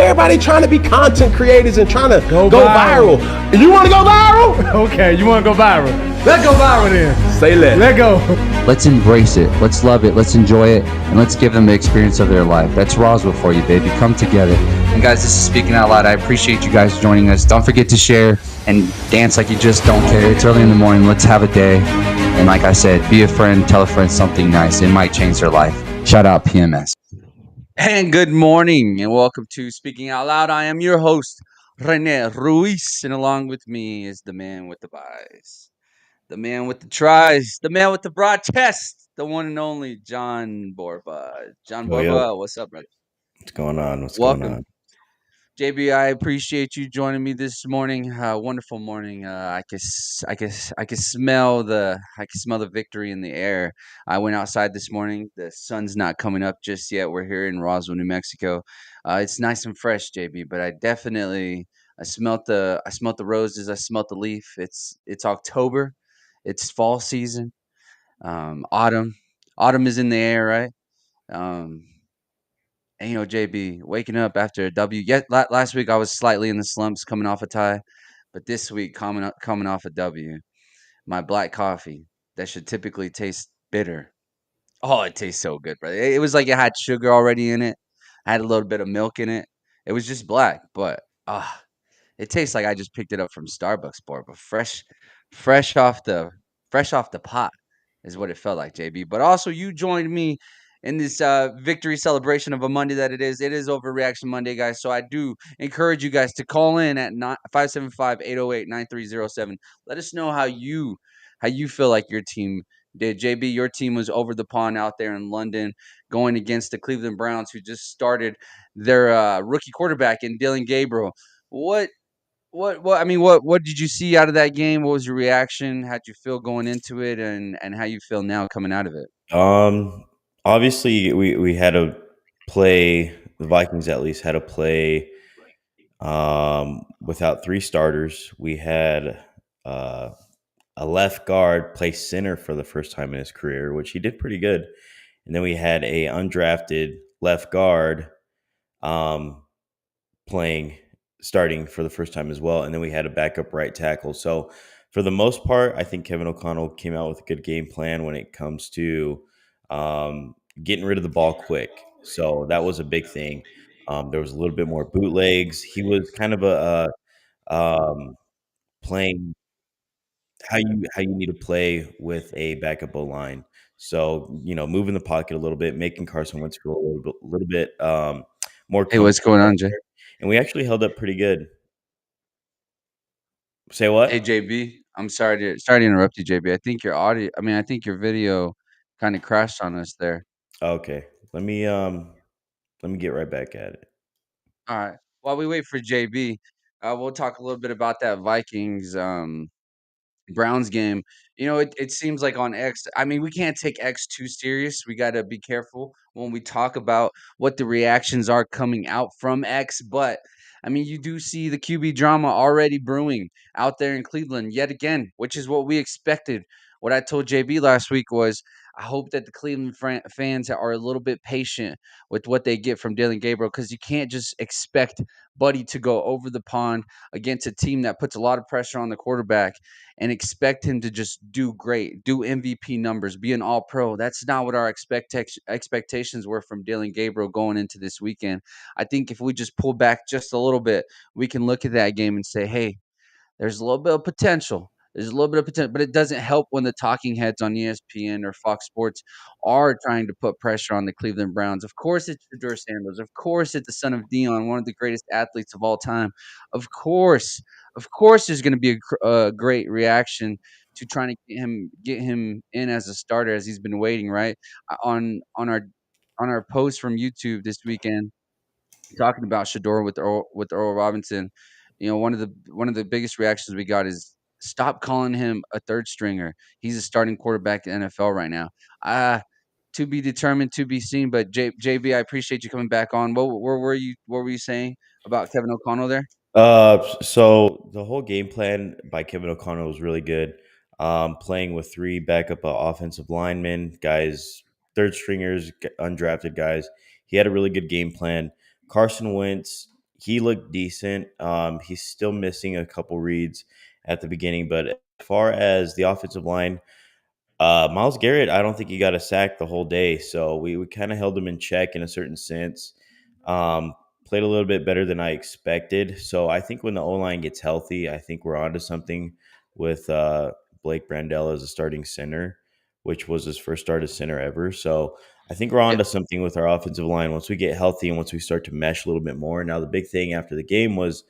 everybody trying to be content creators and trying to go viral. You want to go viral? Okay, you want to go viral. Let's go viral then. Say less. Let go. Let's embrace it. Let's love it. Let's enjoy it. And let's give them the experience of their life. That's Roswell for you, baby. Come together. And guys, this is Speaking Out Loud. I appreciate you guys joining us. Don't forget to share and dance like you just don't care. It's early in the morning. Let's have a day. And like I said, be a friend. Tell a friend something nice. It might change their life. Shout out PMS. And good morning and welcome to Speaking Out Loud. I am your host, Rene Ruiz. And along with me is the man with the buys, the man with the tries, the man with the broad chest, the one and only John Borba. John Borba, what's up, brother? What's going on? What's Welcome. going on? JB, I appreciate you joining me this morning. Wonderful morning. I can smell the victory in the air. I went outside this morning. The sun's not coming up just yet. We're here in Roswell, New Mexico. It's nice and fresh, JB. But I smelt the roses. I smelt the leaf. It's October. It's fall season. Autumn is in the air, right? Um, and JB, waking up after a W. Yet last week I was slightly in the slumps coming off a tie, but this week coming off a W. My black coffee that should typically taste bitter. Oh, it tastes so good, brother. It was like it had sugar already in it. I had a little bit of milk in it. It was just black, but it tastes like I just picked it up from Starbucks, boy. But fresh off the pot is what it felt like, JB. But also, you joined me in this victory celebration of a Monday that it is. It is Overreaction Monday, guys. So I do encourage you guys to call in at 575-808-9307. Let us know how you feel like your team did. JB, your team was over the pond out there in London going against the Cleveland Browns, who just started their rookie quarterback in Dylan Gabriel. What did you see out of that game? What was your reaction? How'd you feel going into it, and how you feel now coming out of it? Obviously we had to play, the Vikings at least had to play without three starters. We had a left guard play center for the first time in his career, which he did pretty good. And then we had a undrafted left guard starting for the first time as well. And then we had a backup right tackle. So for the most part, I think Kevin O'Connell came out with a good game plan when it comes to getting rid of the ball quick. So that was a big thing. There was a little bit more bootlegs. He was kind of playing how you need to play with a backup O line. So moving the pocket a little bit, making Carson Wentz feel a little bit more. Hey, what's going on, Jay? And we actually held up pretty good. Say what? Hey, JB, I'm sorry to interrupt you, JB. I think your video kind of crashed on us there. Okay, let me get right back at it. All right. While we wait for JB, we'll talk a little bit about that Vikings Browns game. It seems like on X, we can't take X too serious. We got to be careful when we talk about what the reactions are coming out from X. But, you do see the QB drama already brewing out there in Cleveland yet again, which is what we expected. What I told JB last week was I hope that the Cleveland fans are a little bit patient with what they get from Dylan Gabriel, because you can't just expect Buddy to go over the pond against a team that puts a lot of pressure on the quarterback and expect him to just do great, do MVP numbers, be an all-pro. That's not what our expectations were from Dylan Gabriel going into this weekend. I think if we just pull back just a little bit, we can look at that game and say, hey, there's a little bit of potential. But it doesn't help when the talking heads on ESPN or Fox Sports are trying to put pressure on the Cleveland Browns. Of course, it's Shedeur Sanders. Of course, it's the son of Dion, one of the greatest athletes of all time. Of course, there's going to be a great reaction to trying to get him in as a starter, as he's been waiting. Right on our post from YouTube this weekend, talking about Shador with Earl Robinson. One of the biggest reactions we got is stop calling him a third stringer. He's a starting quarterback in the NFL right now. To be determined, to be seen. But JB, I appreciate you coming back on. What were you saying about Kevin O'Connell there? So the whole game plan by Kevin O'Connell was really good. Playing with three backup offensive linemen, guys, third stringers, undrafted guys. He had a really good game plan. Carson Wentz, he looked decent. He's still missing a couple reads at the beginning, but as far as the offensive line, Myles Garrett, I don't think he got a sack the whole day, so we kind of held him in check in a certain sense. Um, Played a little bit better than I expected. So I think when the O line gets healthy, I think we're onto something with Blake Brandel as a starting center, which was his first start as center ever. So I think we're onto something with our offensive line once we get healthy and once we start to mesh a little bit more. Now the big thing after the game was,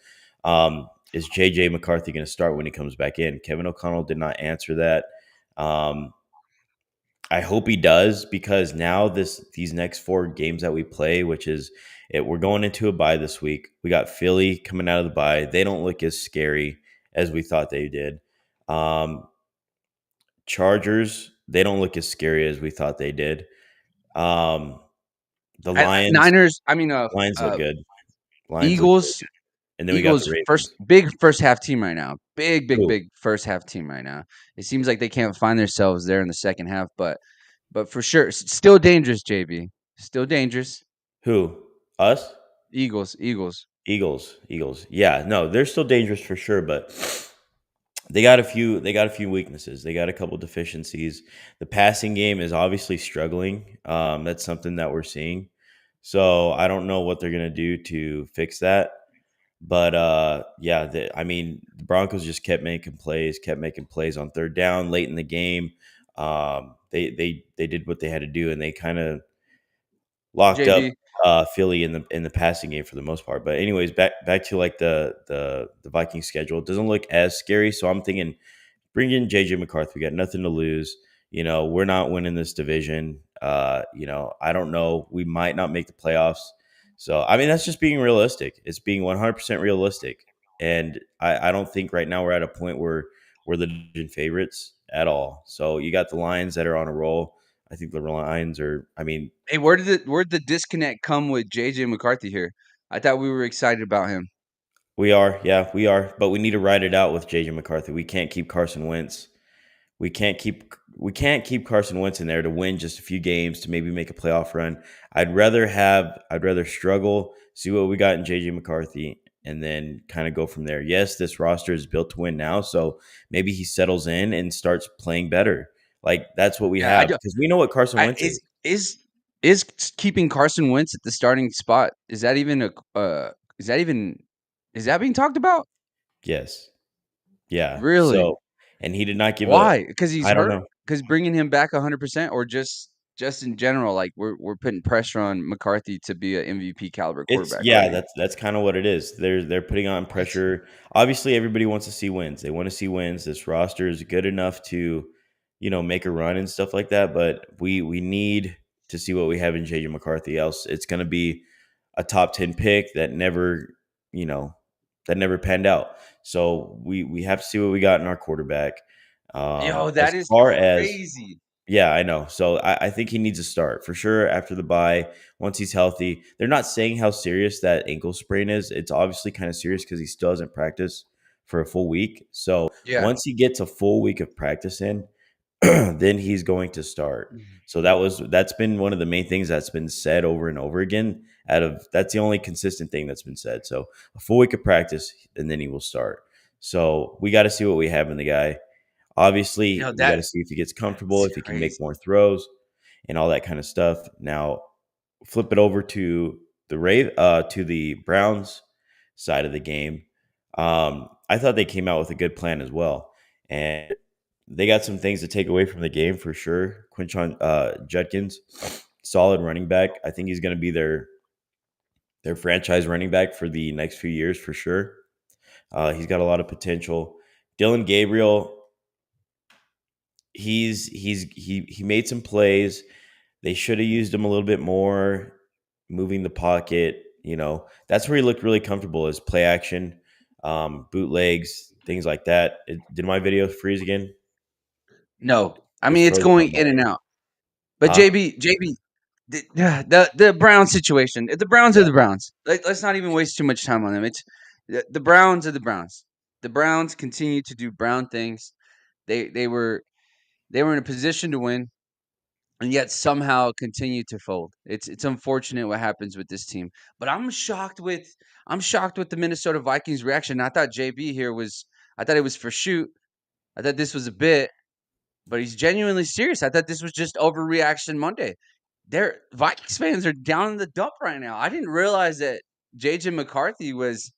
is JJ McCarthy going to start when he comes back in? Kevin O'Connell did not answer that. Um, I hope he does, because now these next 4 games that we play, which is we're going into a bye this week. We got Philly coming out of the bye. They don't look as scary as we thought they did. Chargers, they don't look as scary as we thought they did. The Lions, Niners. I mean, Lions look good. Lions look good. Eagles. And then we got the Eagles Ravens. first half team right now. Who? Big first half team right now. It seems like they can't find themselves there in the second half, but for sure, still dangerous. JB, still dangerous. Who? Us? Eagles. Eagles. Yeah, no, they're still dangerous for sure, but they got a few weaknesses. They got a couple deficiencies. The passing game is obviously struggling. That's something that we're seeing. So I don't know what they're gonna do to fix that. But yeah, the Broncos just kept making plays on third down late in the game. They did what they had to do, and they kind of locked up JB. Philly in the passing game for the most part. But anyways, back to like the Viking schedule. It doesn't look as scary, so I'm thinking bring in JJ McCarthy. We got nothing to lose. We're not winning this division. I don't know. We might not make the playoffs. So I mean, that's just being realistic. It's being 100% realistic. And I don't think right now we're at a point where we're the division favorites at all. So you got the Lions that are on a roll. I think the Lions are. I mean, Hey, where did the disconnect come with JJ McCarthy here? I thought we were excited about him. we are. Yeah, we are. But we need to ride it out with JJ McCarthy. We can't keep Carson Wentz. We can't keep Carson Wentz in there to win just a few games to maybe make a playoff run. I'd rather struggle, see what we got in JJ McCarthy, and then kind of go from there. Yes, this roster is built to win now, so maybe he settles in and starts playing better. Like that's what we Yeah, I have do. because we know what Carson I, Wentz is. is keeping Carson Wentz at the starting spot? Is that even is that even is that being talked about? Yes. Yeah. Really? So, and he did not give a. Why? Because he's I don't hurt? know. Because bringing him back 100%, or just in general, like we're putting pressure on McCarthy to be an MVP caliber It's quarterback yeah, already. that's kind of what it is. They're putting on What? pressure. Obviously, everybody wants to see wins. They want to see wins. This roster is good enough to, make a run and stuff like that. But we need to see what we have in JJ McCarthy. Else, it's going to be a top 10 pick you know, that never panned out. So we have to see what we got in our quarterback. Yo, As that is far as crazy. yeah, I know. So I think he needs a start for sure after the bye. Once he's healthy, they're not saying how serious that ankle sprain is. It's obviously kind of serious because he still hasn't practiced for a full week. So Yeah. once he gets a full week of practice in, then he's going to start. So that's been one of the main things that's been said over and over again. That's the only consistent thing that's been said. So a full week of practice, and then he will start. So we got to see what we have in the guy. Obviously, Yo, we got to see if he gets comfortable, that's if he can make crazy. more throws, and all that kind of stuff. Now, flip it over to to the Browns side of the game. I thought they came out with a good plan as well, and they got some things to take away from the game for sure. Quinchon Judkins, solid running back. I think he's going to be their franchise running back for the next few years for sure. He's got a lot of potential. Dylan Gabriel, he made some plays. They should have used him a little bit more, moving the pocket. That's where he looked really comfortable is play action, bootlegs, things like that. Did my video freeze again? No, I It's mean it's frozen going on my in and end. out. But Huh? JB, the Browns situation. The Browns are Yeah. the Browns. Let's not even waste too much time on them. It's the Browns are the Browns. The Browns continue to do Brown things. They were in a position to win. and yet somehow continue to fold. It's unfortunate what happens with this team. But I'm shocked with the Minnesota Vikings reaction. I thought JB here was I thought it was for shoot. I thought this was a bit, but he's genuinely serious. I thought this was just overreaction Monday. Their Vikings fans are down in the dump right now. I didn't realize that JJ McCarthy was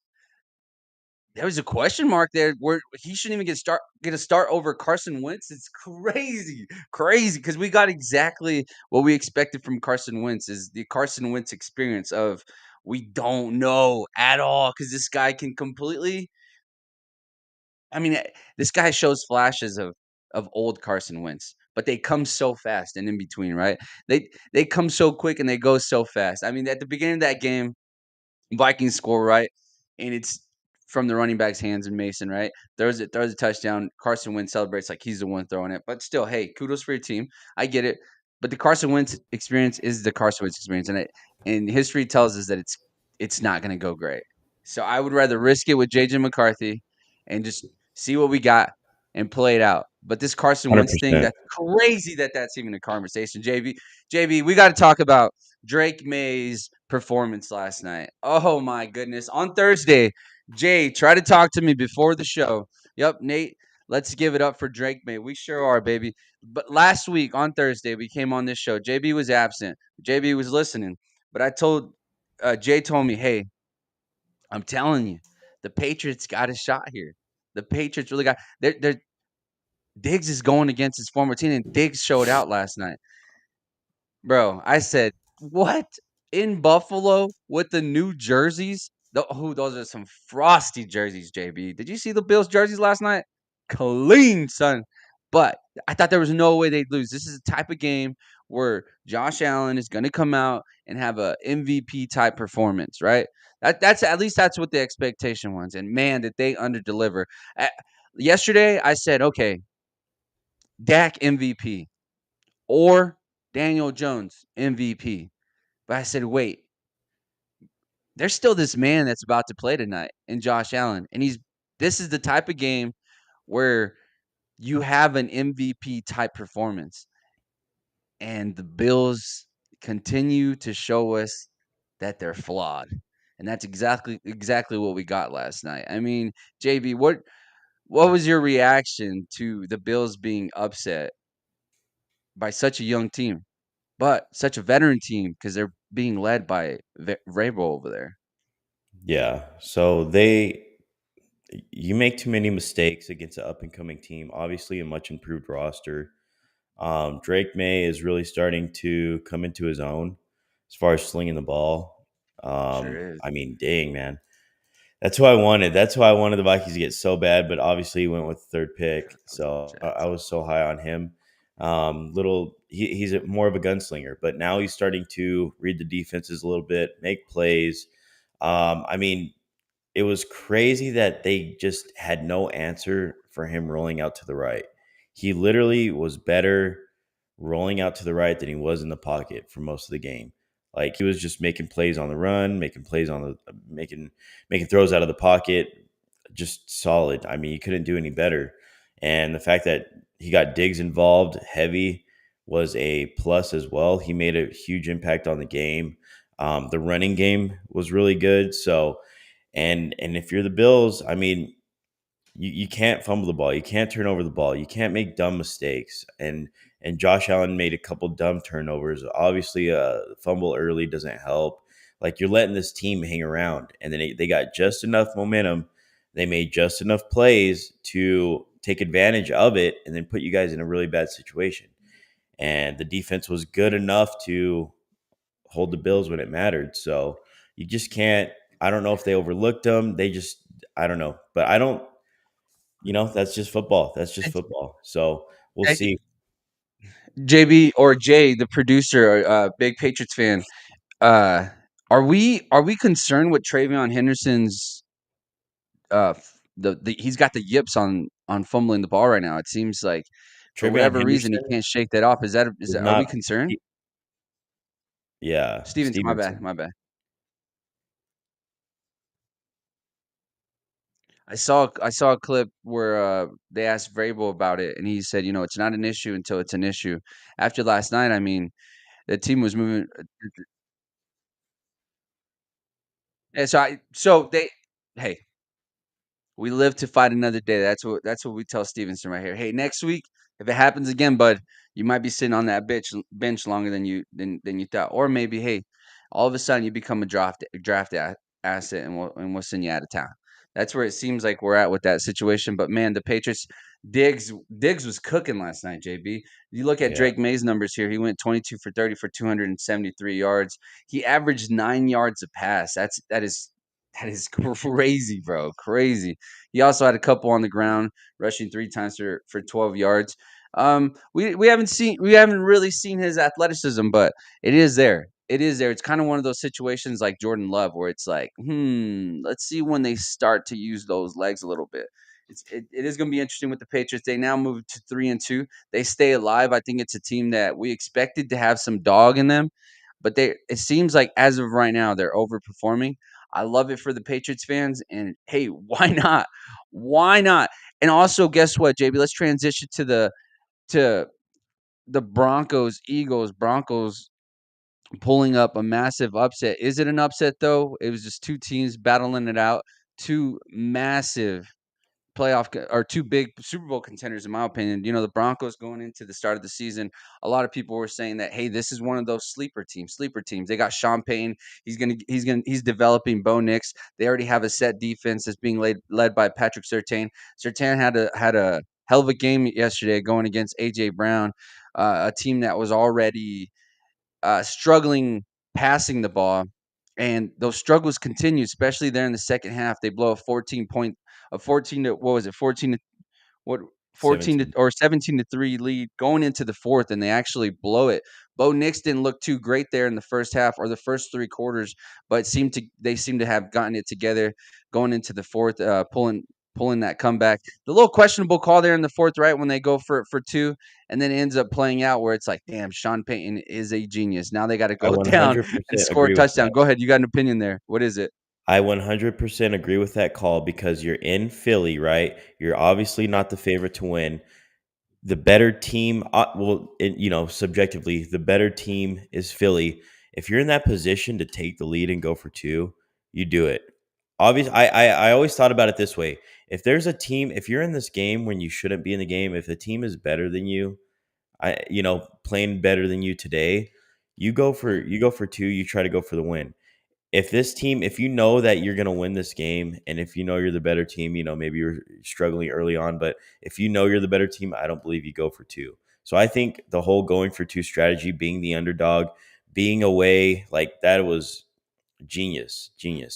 there was a question mark there where he shouldn't even get a start over Carson Wentz. It's crazy because we got exactly what we expected from Carson Wentz is the Carson Wentz experience of we don't know at all because this guy can completely. I mean, this guy shows flashes of old Carson Wentz, but they come so fast and in between, right? They come so quick and they go so fast. I mean, at the beginning of that game, Vikings score, right? And it's from the running back's hands and Mason, right? Throws a touchdown. Carson Wentz celebrates like he's the one throwing it. But still, hey, kudos for your team. I get it. But the Carson Wentz experience is the Carson Wentz experience. And history tells us that it's not gonna go great. So I would rather risk it with JJ McCarthy and just see what we got and play it out. But this Carson Wentz thing, 100%. that's crazy that that's even a conversation. JB, we got to talk about Drake May's performance last night. Oh my goodness. On Thursday, Jay, try to talk to me before the show. Yep, Nate, let's give it up for Drake May. We sure are, baby. But last week on Thursday, we came on this show. JB was absent. JB was listening. But Jay told me, hey, I'm telling you, the Patriots got a shot here. The Patriots really got they're Diggs is going against his former team, and Diggs showed out last night. Bro, I said, "What? In Buffalo with the new jerseys? Those are some frosty jerseys, JB. Did you see the Bills jerseys last night? Clean, son. But I thought there was no way they'd lose. This is the type of game where Josh Allen is going to come out and have a MVP type performance, right? That's at least that's what the expectation was. And man, did they underdeliver. Yesterday, I said, okay, Dak MVP or Daniel Jones MVP. But I said, wait, there's still this man that's about to play tonight in Josh Allen. And this is the type of game where you have an MVP type performance. And the Bills continue to show us that they're flawed. And that's exactly what we got last night. I mean, JB, what was your reaction to the Bills being upset by such a young team? But such a veteran team because they're being led by Vrabel over there. Yeah. You make too many mistakes against an up and coming team. Obviously, a much improved roster. Drake May is really starting to come into his own as far as slinging the ball. Sure is. I mean, dang, man. That's who I wanted. That's who I wanted the Vikings to get so bad, but obviously he went with the third pick. So I was so high on him. He's more of a gunslinger, but now he's starting to read the defenses a little bit, make plays. I mean, it was crazy that they just had no answer for him rolling out to the right. He literally was better rolling out to the right than he was in the pocket for most of the game. Like he was just making plays on the run, making plays on the making throws out of the pocket, just solid. I mean, you couldn't do any better. And the fact that he got Diggs involved heavy was a plus as well. He made a huge impact on the game. The running game was really good. So, and if you're the Bills, I mean, you can't fumble the ball. You can't turn over the ball. You can't make dumb mistakes. And Josh Allen made a couple dumb turnovers. Obviously, a fumble early doesn't help. Like you're letting this team hang around, and then they got just enough momentum. They made just enough plays to take advantage of it, and then put you guys in a really bad situation. And the defense was good enough to hold the Bills when it mattered. So you just can't. I don't know if they overlooked them. I don't know, but I don't. That's just football. That's just football. So we'll see. JB or Jay, the producer, big Patriots fan. Uh, are we concerned with Travion Henderson's? He's got the yips on fumbling the ball right now. It seems like for Travion whatever reason he Henderson can't shake that off. is Are we not. concerned? Yeah, Stevens, my bad, Stevenson. my bad. I saw a clip where they asked Vrabel about it, and he said, it's not an issue until it's an issue. After last night, I mean, the team was moving. And so they, hey, we live to fight another day. That's what we tell Stevenson right here. Hey, next week, if it happens again, bud, you might be sitting on that bench longer than you thought, or maybe hey, all of a sudden you become a asset, and we'll send you out of town. That's where it seems like we're at with that situation. But man, the Patriots, Diggs was cooking last night. JB, you look at Yeah. Drake May's numbers here. He went 22 for 30 for 273 yards. He averaged 9 yards a pass. That is crazy, bro. Crazy. He also had a couple on the ground, rushing 3 times for 12 yards. We haven't really seen his athleticism, but it is there. It is there. It's kind of one of those situations like Jordan Love, where it's like, let's see when they start to use those legs a little bit. It is going to be interesting with the Patriots. They now move to 3-2. They stay alive. I think it's a team that we expected to have some dog in them, but it seems like as of right now they're overperforming. I love it for the Patriots fans, and hey, why not? Why not? And also, guess what, JB? Let's transition to the Broncos, Eagles. Broncos pulling up a massive upset. Is it an upset though? It was just two teams battling it out. Two massive or two big Super Bowl contenders, in my opinion. The Broncos going into the start of the season, a lot of people were saying that, hey, this is one of those sleeper teams. Sleeper teams. They got Sean Payton. He's developing Bo Nix. They already have a set defense that's being led by Patrick Surtain. Surtain had a hell of a game yesterday going against AJ Brown, a team that was already struggling passing the ball, and those struggles continue, especially there in the second half. They blow a 14 to what was it, 14 to what 14 to 17. or 17 to 3 lead going into the fourth, and they actually blow it. Bo Nix didn't look too great there in the first half or the first 3 quarters, but they seem to have gotten it together going into the fourth, pulling that comeback. The little questionable call there in the fourth, right when they go for two, and then it ends up playing out where it's like, damn, Sean Payton is a genius. Now they got to I go down and 100% score a agree with touchdown. that. Go ahead, you got an opinion there. What is it? I 100% agree with that call because you're in Philly, right? You're obviously not the favorite to win. The better team, subjectively, the better team is Philly. If you're in that position to take the lead and go for two, you do it. Obviously, I always thought about it this way. If you're in this game when you shouldn't be in the game, if the team is better than you, playing better than you today, you go for two, you try to go for the win. If you know that you're going to win this game, and if you know you're the better team, maybe you're struggling early on, but if you know you're the better team, I don't believe you go for two. So I think the whole going for two strategy, being the underdog, being away, like that was genius.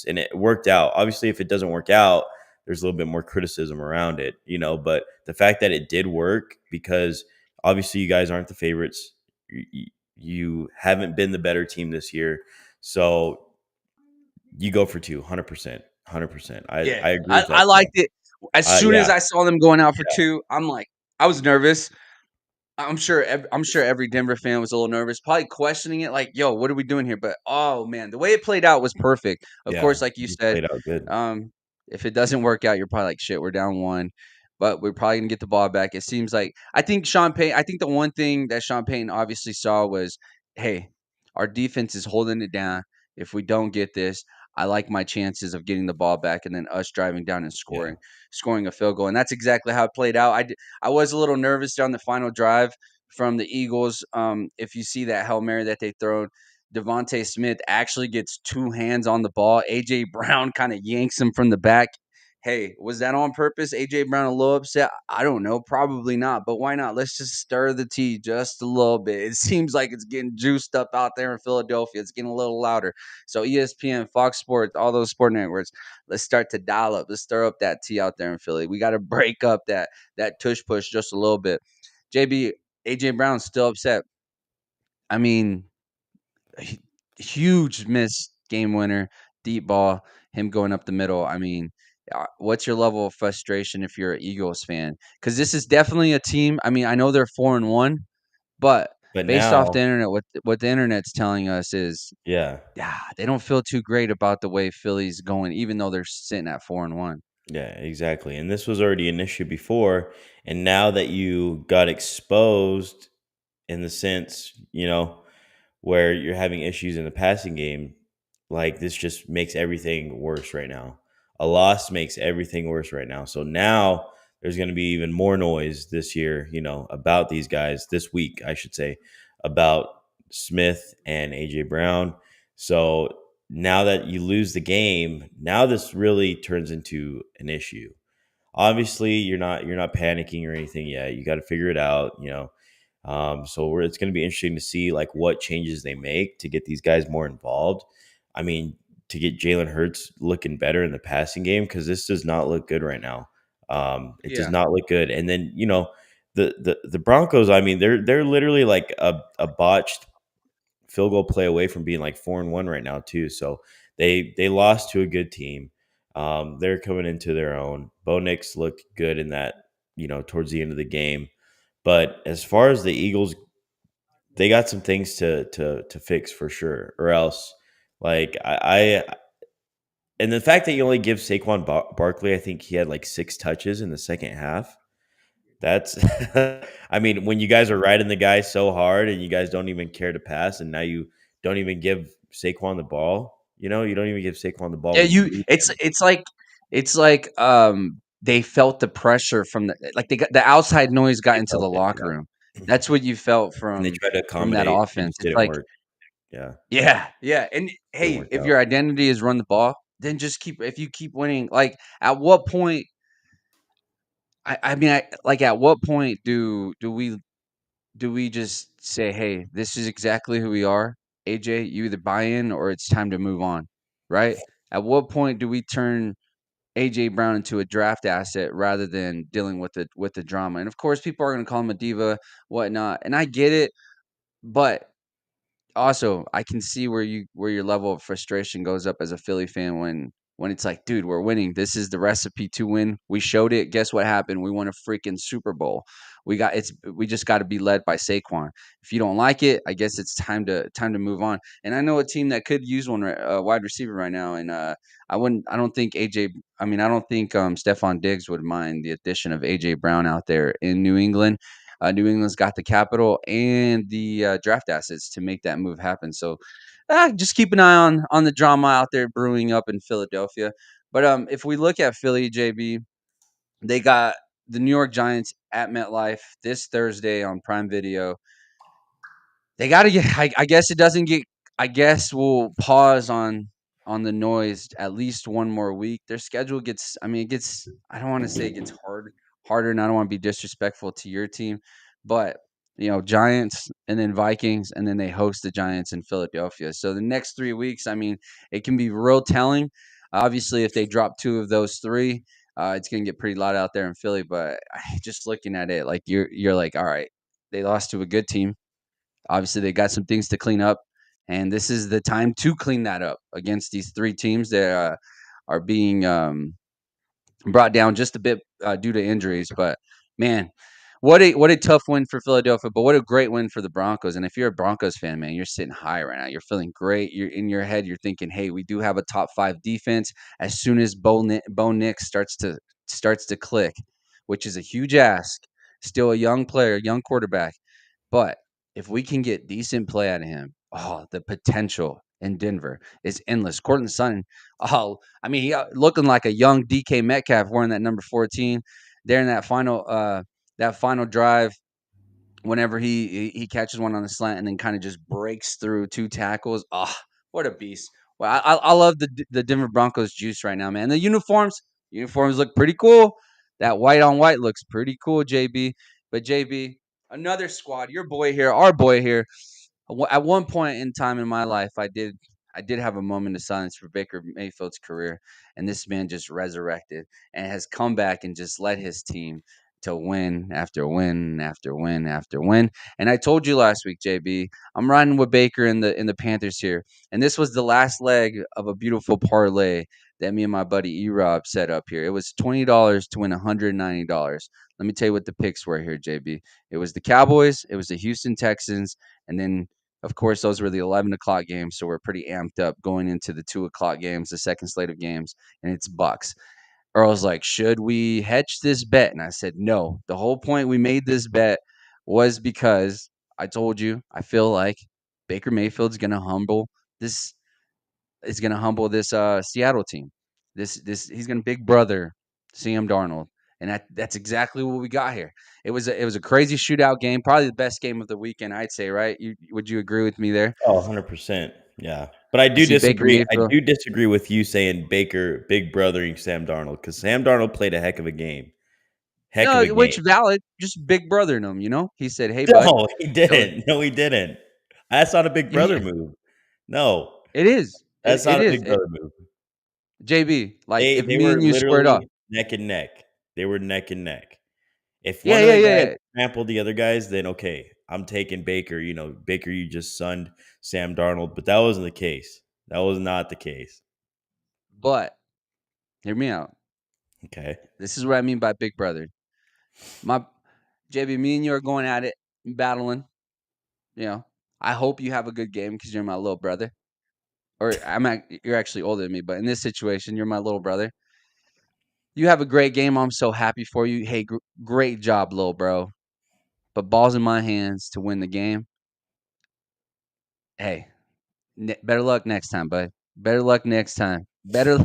And it worked out. Obviously, if it doesn't work out, there's a little bit more criticism around it, but the fact that it did work, because obviously you guys aren't the favorites. You haven't been the better team this year. So you go for two, 100%. 100%. Yeah, I agree with I that liked call. it. As soon as Yeah, I saw them going out for two, I'm like, I was nervous. I'm sure every Denver fan was a little nervous, probably questioning it, like, "Yo, what are we doing here?" But oh man, the way it played out was perfect. Of yeah. course, like you You said, played out good. if it doesn't work out, you're probably like, "Shit, we're down one," but we're probably gonna get the ball back. It seems like I think the one thing that Sean Payton obviously saw was, "Hey, our defense is holding it down. If we don't get this, I like my chances of getting the ball back and then us driving down and Yeah. scoring a field goal." And that's exactly how it played out. I was a little nervous down the final drive from the Eagles. If you see that Hail Mary that they throw, Devontae Smith actually gets two hands on the ball. AJ Brown kind of yanks him from the back. Hey, was that on purpose? AJ Brown a little upset? I don't know. Probably not. But why not? Let's just stir the tea just a little bit. It seems like it's getting juiced up out there in Philadelphia. It's getting a little louder. So ESPN, Fox Sports, all those sport networks, let's start to dial up. Let's stir up that tea out there in Philly. We got to break up that tush push just a little bit. JB, AJ Brown's still upset. I mean, huge miss game winner, deep ball, him going up the middle. I mean, what's your level of frustration if you're an Eagles fan? Because this is definitely a team. I mean, I know they're 4-1, but But based off the now, internet, what the internet's telling us is, yeah. yeah, they don't feel too great about the way Philly's going, even though they're sitting at 4-1. Yeah, exactly. And this was already an issue before. And now that you got exposed in the sense, where you're having issues in the passing game, like this just makes everything worse right now. A loss makes everything worse right now. So now there's going to be even more noise this year, about these guys this week, I should say, about Smith and AJ Brown. So now that you lose the game, now this really turns into an issue. Obviously, you're not panicking or anything yet. You got to figure it out, So it's going to be interesting to see like what changes they make to get these guys more involved. I mean, to get Jalen Hurts looking better in the passing game, because this does not look good right now. It does Yeah. not look good. And then the Broncos. I mean, they're literally like a botched field goal play away from being like 4-1 right now too. So they lost to a good team. They're coming into their own. Bo Nix looked good in that, towards the end of the game. But as far as the Eagles, they got some things to fix for sure, or else like and the fact that you only give Saquon Barkley, I think he had like 6 touches in the second half. That's, I mean, when you guys are riding the guy so hard and you guys don't even care to pass, and now you don't even give Saquon the ball. You don't even give Saquon the ball Yeah, when you lead him. it's like they felt the pressure from they got the outside noise got They into felt the it, locker room. yeah, That's what you felt and they tried to from that accommodate. It offense. just It's didn't like, work. Yeah, yeah, yeah. And didn't hey, work if out. your identity is run the ball, then just if you keep winning, like at what point I mean like at what point do we just say, "Hey, this is exactly who we are. AJ, you either buy in or it's time to move on." Right? At what point do we turn AJ Brown into a draft asset rather than dealing with the drama? And of course, people are going to call him a diva, whatnot, and I get it. But also, I can see where your level of frustration goes up as a Philly fan when it's like, dude, we're winning. This is the recipe to win. We showed it. Guess what happened? We won a freaking Super Bowl. We just got to be led by Saquon. If you don't like it, I guess it's time to move on. And I know a team that could use one wide receiver right now. And I don't think AJ. I mean, I don't think Stephon Diggs would mind the addition of AJ Brown out there in New England. New England's got the capital and the draft assets to make that move happen. So just keep an eye on the drama out there brewing up in Philadelphia. But if we look at Philly, JB, they got the New York Giants at MetLife this Thursday on Prime Video. They got to get. I guess it doesn't get. I guess we'll pause on the noise at least one more week. Their schedule gets. I mean, it gets. I don't want to say it gets harder, and I don't want to be disrespectful to your team, but Giants and then Vikings, and then they host the Giants in Philadelphia. So the next 3 weeks, I mean, it can be real telling. Obviously, if they drop two of those three, it's going to get pretty loud out there in Philly. But just looking at it, like you're like, all right, they lost to a good team. Obviously, they got some things to clean up, and this is the time to clean that up against these three teams that are being brought down just a bit due to injuries. But man, what a tough win for Philadelphia, but what a great win for the Broncos. And if you're a Broncos fan, man, you're sitting high right now. You're feeling great. You're in your head. You're thinking, hey, we do have a top 5 defense. As soon as Bo Nix starts to click, which is a huge ask. Still a young player, young quarterback. But if we can get decent play out of him, the potential in Denver is endless. Cortland Sutton, I mean, he looking like a young DK Metcalf wearing that number 14 there in that final drive. Whenever he catches one on the slant and then kind of just breaks through 2 tackles, what a beast! Well, I love the Denver Broncos juice right now, man. The uniforms look pretty cool. That white on white looks pretty cool, JB. But JB, another squad, your boy here, our boy here. At one point in time in my life, I did have a moment of silence for Baker Mayfield's career, and this man just resurrected and has come back and just led his team to win after win after win after win. And I told you last week, JB, I'm riding with Baker in the Panthers here, and this was the last leg of a beautiful parlay that me and my buddy E-Rob set up here. It was $20 to win $190. Let me tell you what the picks were here, JB. It was the Cowboys, it was the Houston Texans, and then of course, those were the 11 o'clock games, so we're pretty amped up going into the 2 o'clock games, the second slate of games, and it's Bucks. Earl was like, should we hedge this bet? And I said, no. The whole point we made this bet was because I told you I feel like Baker Mayfield's gonna humble this this Seattle team. This he's gonna big brother Sam Darnold. And that's exactly what we got here. It was a crazy shootout game, probably the best game of the weekend, I'd say, right? Would you agree with me there? Oh, 100%. Yeah. But I You do see Baker disagree. I Mayfield. do disagree with you saying Baker big brothering Sam Darnold, because Sam Darnold played a heck of a game. Heck of No, a which game. valid, just big brothering him, you know? He said, "Hey, bud." No, he didn't. No, he didn't. That's not a big brother He, move. No, it is. that's It not a is. big brother move. JB, like if They me were and you squared off. literally neck and neck. They were neck and neck. If Yeah, one of yeah, the yeah, guys yeah. trampled the other guys, then okay, I'm taking Baker. Baker, you just sunned Sam Darnold, but that wasn't the case. That was not the case. But hear me out. Okay. This is what I mean by big brother. My JB, me and you are going at it, battling. You know, I hope you have a good game because you're my little brother. Or you're actually older than me, but in this situation, you're my little brother. You have a great game. I'm so happy for you. Hey, great job, little bro. But balls in my hands to win the game. Hey, better luck next time, bud. Better luck next time. Better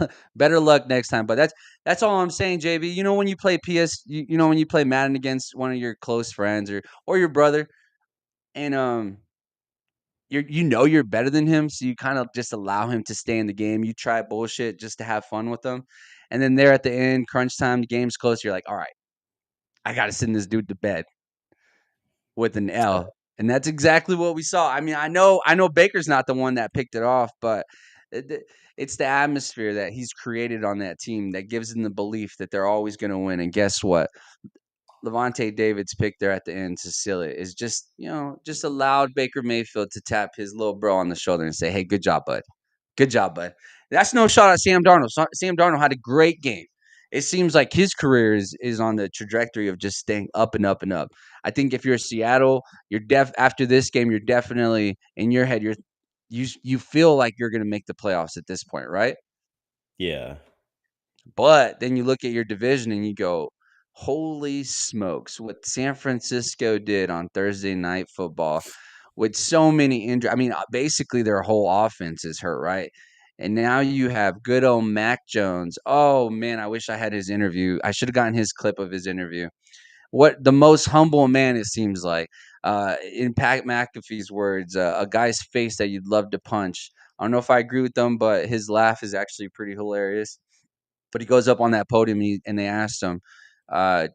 luck next time. But that's all I'm saying, JB. You know when you play you know when you play Madden against one of your close friends or your brother, and you're better than him, so you kind of just allow him to stay in the game. You try bullshit just to have fun with them, and then there at the end, crunch time, the game's close. You're like, all right, I got to send this dude to bed with an L. And that's exactly what we saw. I mean, I know Baker's not the one that picked it off, but it's the atmosphere that he's created on that team that gives them the belief that they're always going to win. And guess what? Levante David's pick there at the end to seal it is just, just allowed Baker Mayfield to tap his little bro on the shoulder and say, hey, good job, bud. Good job, bud. That's no shot at Sam Darnold. Sam Darnold had a great game. It seems like his career is on the trajectory of just staying up and up and up. I think if you're Seattle, after this game, you're definitely in your head. You feel like you're going to make the playoffs at this point, right? Yeah. But then you look at your division and you go, holy smokes, what San Francisco did on Thursday Night Football with so many injuries. I mean, basically their whole offense is hurt, right? And now you have good old Mac Jones. Oh, man, I wish I had his interview. I should have gotten his clip of his interview. What the most humble man, it seems like. In Pat McAfee's words, a guy's face that you'd love to punch. I don't know if I agree with them, but his laugh is actually pretty hilarious. But he goes up on that podium and they asked him, uh,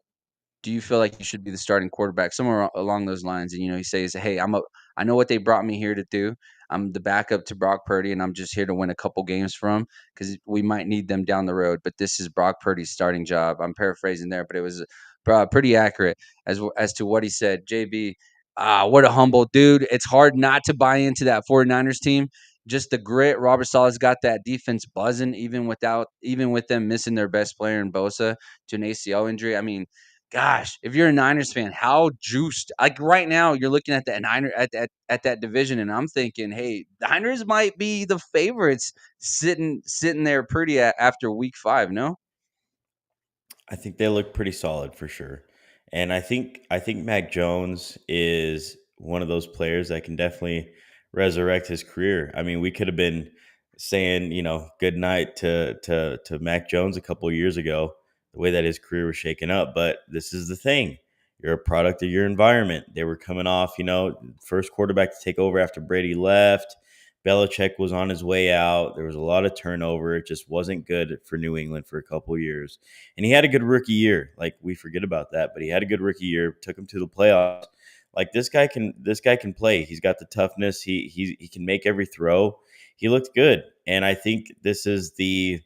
do you feel like you should be the starting quarterback? Somewhere along those lines. And, he says, hey, I know what they brought me here to do. I'm the backup to Brock Purdy, and I'm just here to win a couple games from because we might need them down the road. But this is Brock Purdy's starting job. I'm paraphrasing there, but it was pretty accurate as to what he said. JB, what a humble dude. It's hard not to buy into that 49ers team. Just the grit. Robert Sala's got that defense buzzing, even with them missing their best player in Bosa to an ACL injury. I mean, gosh, if you're a Niners fan, how juiced! Like right now, you're looking at that at that division, and I'm thinking, hey, Niners might be the favorites sitting there pretty after week 5. No, I think they look pretty solid for sure. And I think Mac Jones is one of those players that can definitely resurrect his career. I mean, we could have been saying, good night to Mac Jones a couple of years ago, the way that his career was shaken up. But this is the thing. You're a product of your environment. They were coming off, first quarterback to take over after Brady left. Belichick was on his way out. There was a lot of turnover. It just wasn't good for New England for a couple of years. And he had a good rookie year. Like, we forget about that, but he had a good rookie year, took him to the playoffs. Like, this guy can play. He's got the toughness. He can make every throw. He looked good. And I think this is the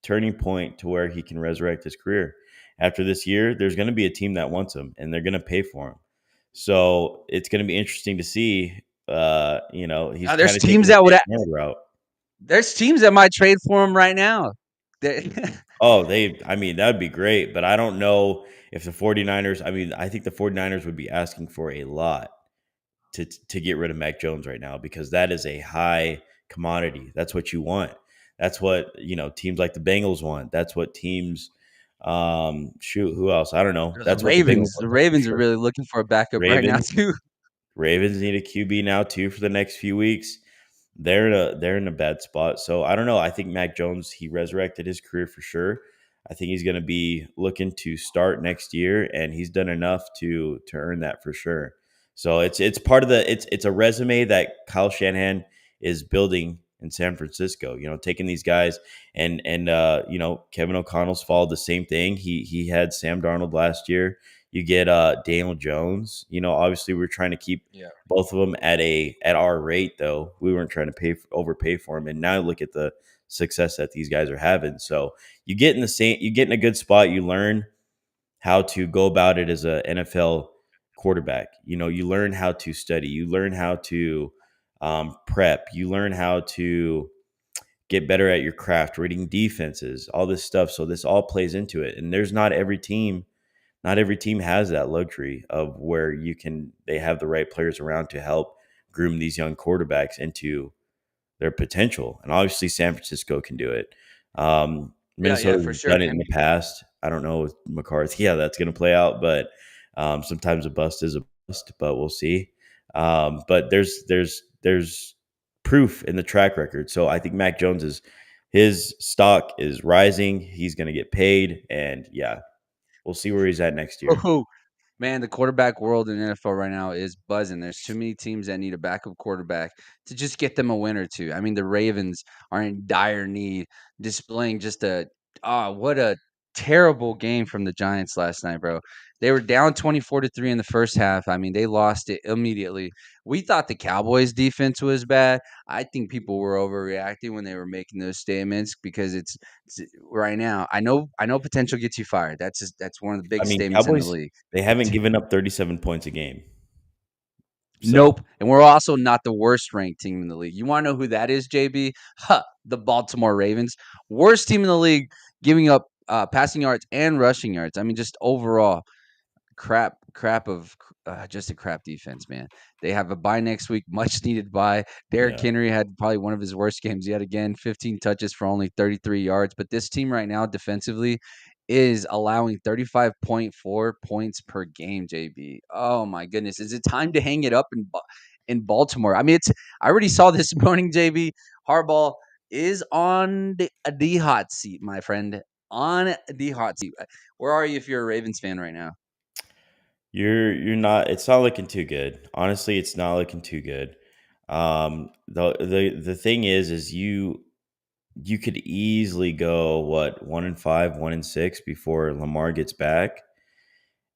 turning point to where he can resurrect his career. After this year, there's going to be a team that wants him, and they're going to pay for him. So it's going to be interesting to see. He's there's kind of teams taking the that would. Sam route. There's teams that might trade for him right now. Oh, that'd be great. But I don't know if the 49ers, I think the 49ers would be asking for a lot to get rid of Mac Jones right now, because that is a high commodity. That's what you want. That's what, teams like the Bengals want. That's what teams Shoot, who else? I don't know. The That's what the big one Ravens. was The for Ravens are sure. really looking for a backup right now Ravens. too. Ravens need a QB now too for the next few weeks. They're in a bad spot. So I don't know. I think Mac Jones, he resurrected his career for sure. I think he's going to be looking to start next year, and he's done enough to earn that for sure. So it's part of the it's a resume that Kyle Shanahan is building in San Francisco. Taking these guys and Kevin O'Connell's followed the same thing. He had Sam Darnold last year. You get Daniel Jones. Obviously we're trying to keep Yeah. both of them at our rate, though. We weren't trying to overpay for them, and now look at the success that these guys are having. So you get in a good spot. You learn how to go about it as a NFL quarterback. You learn how to study. You learn how to prep. You learn how to get better at your craft, reading defenses, all this stuff. So this all plays into it, and there's not every team has that luxury of where they have the right players around to help groom these young quarterbacks into their potential. And obviously San Francisco can do it. Yeah, Minnesota's for sure. done it in the past. I don't know with McCarthy how that's going to play out, but sometimes a bust is a bust, but we'll see. But there's proof in the track record. So I think Mac Jones his stock is rising. He's going to get paid, and yeah, we'll see where he's at next year. Oh, man, the quarterback world in NFL right now is buzzing. There's too many teams that need a backup quarterback to just get them a win or two. I mean, the Ravens are in dire need, displaying just what a terrible game from the Giants last night, bro. They were down 24-3 in the first half. I mean, they lost it immediately. We thought the Cowboys defense was bad. I think people were overreacting when they were making those statements because it's right now. I know potential gets you fired. That's one of the I big mean, statements in the Cowboys, league. they haven't given up 37 points a game. So, Nope. And we're also not the worst ranked team in the league. You want to know who that is, JB? Huh, the Baltimore Ravens. Worst team in the league, giving up passing yards and rushing yards. I mean, just overall just a crap defense, man. They have a bye next week, much needed bye. Derrick yeah. Henry had probably one of his worst games yet again, 15 touches for only 33 yards. But this team right now, defensively, is allowing 35.4 points per game, JB. Oh my goodness. Is it time to hang it up in Baltimore? I mean, I already saw this morning, JB. Harbaugh is on the hot seat, my friend. On the hot seat. Where are you if you're a Ravens fan right now? You're not it's not looking too good. Honestly, it's not looking too good. The thing is you could easily go 1-5, 1-6 before Lamar gets back.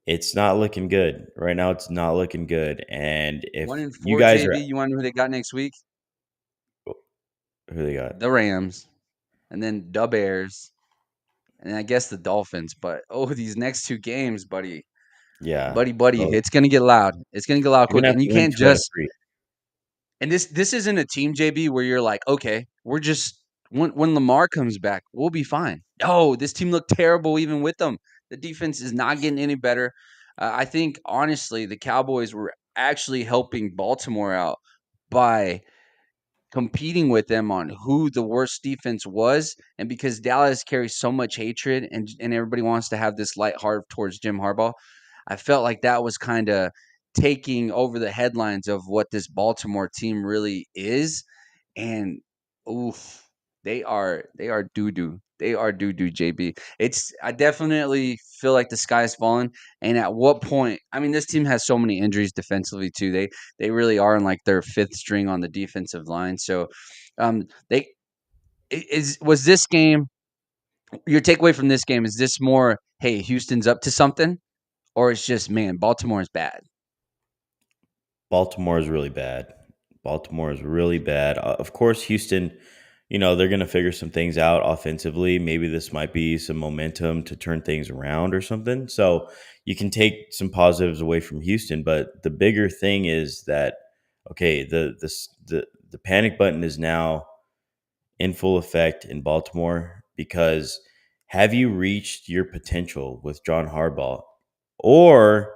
It's not looking good. Right now it's not looking good. And if One in you four, guys are JB. You want to know who they got next week? who they got? The Rams, and then the Bears, and I guess the Dolphins. But these next two games, buddy, Yeah. buddy, So it's gonna get loud. It's gonna get loud you're quick, gonna have and you to win can't 2 out of just. 3. And this isn't a team, JB, where you're like, okay, we're just when Lamar comes back, we'll be fine. No, this team looked terrible even with them. The defense is not getting any better. I think honestly, the Cowboys were actually helping Baltimore out by competing with them on who the worst defense was, and because Dallas carries so much hatred and everybody wants to have this light heart towards Jim Harbaugh, I felt like that was kind of taking over the headlines of what this Baltimore team really is. And oof, they are doo doo. They are doo doo, JB. I definitely feel like the sky's fallen. And at what point? I mean, this team has so many injuries defensively too. They really are in like their fifth string on the defensive line. So, they was this game. Your takeaway from this game is this more? Hey, Houston's up to something, or it's just man, Baltimore's bad. Baltimore is really bad. Baltimore is really bad. Of course, Houston, they're going to figure some things out offensively. Maybe this might be some momentum to turn things around or something. So you can take some positives away from Houston, but the bigger thing is that okay, the panic button is now in full effect in Baltimore because have you reached your potential with John Harbaugh? Or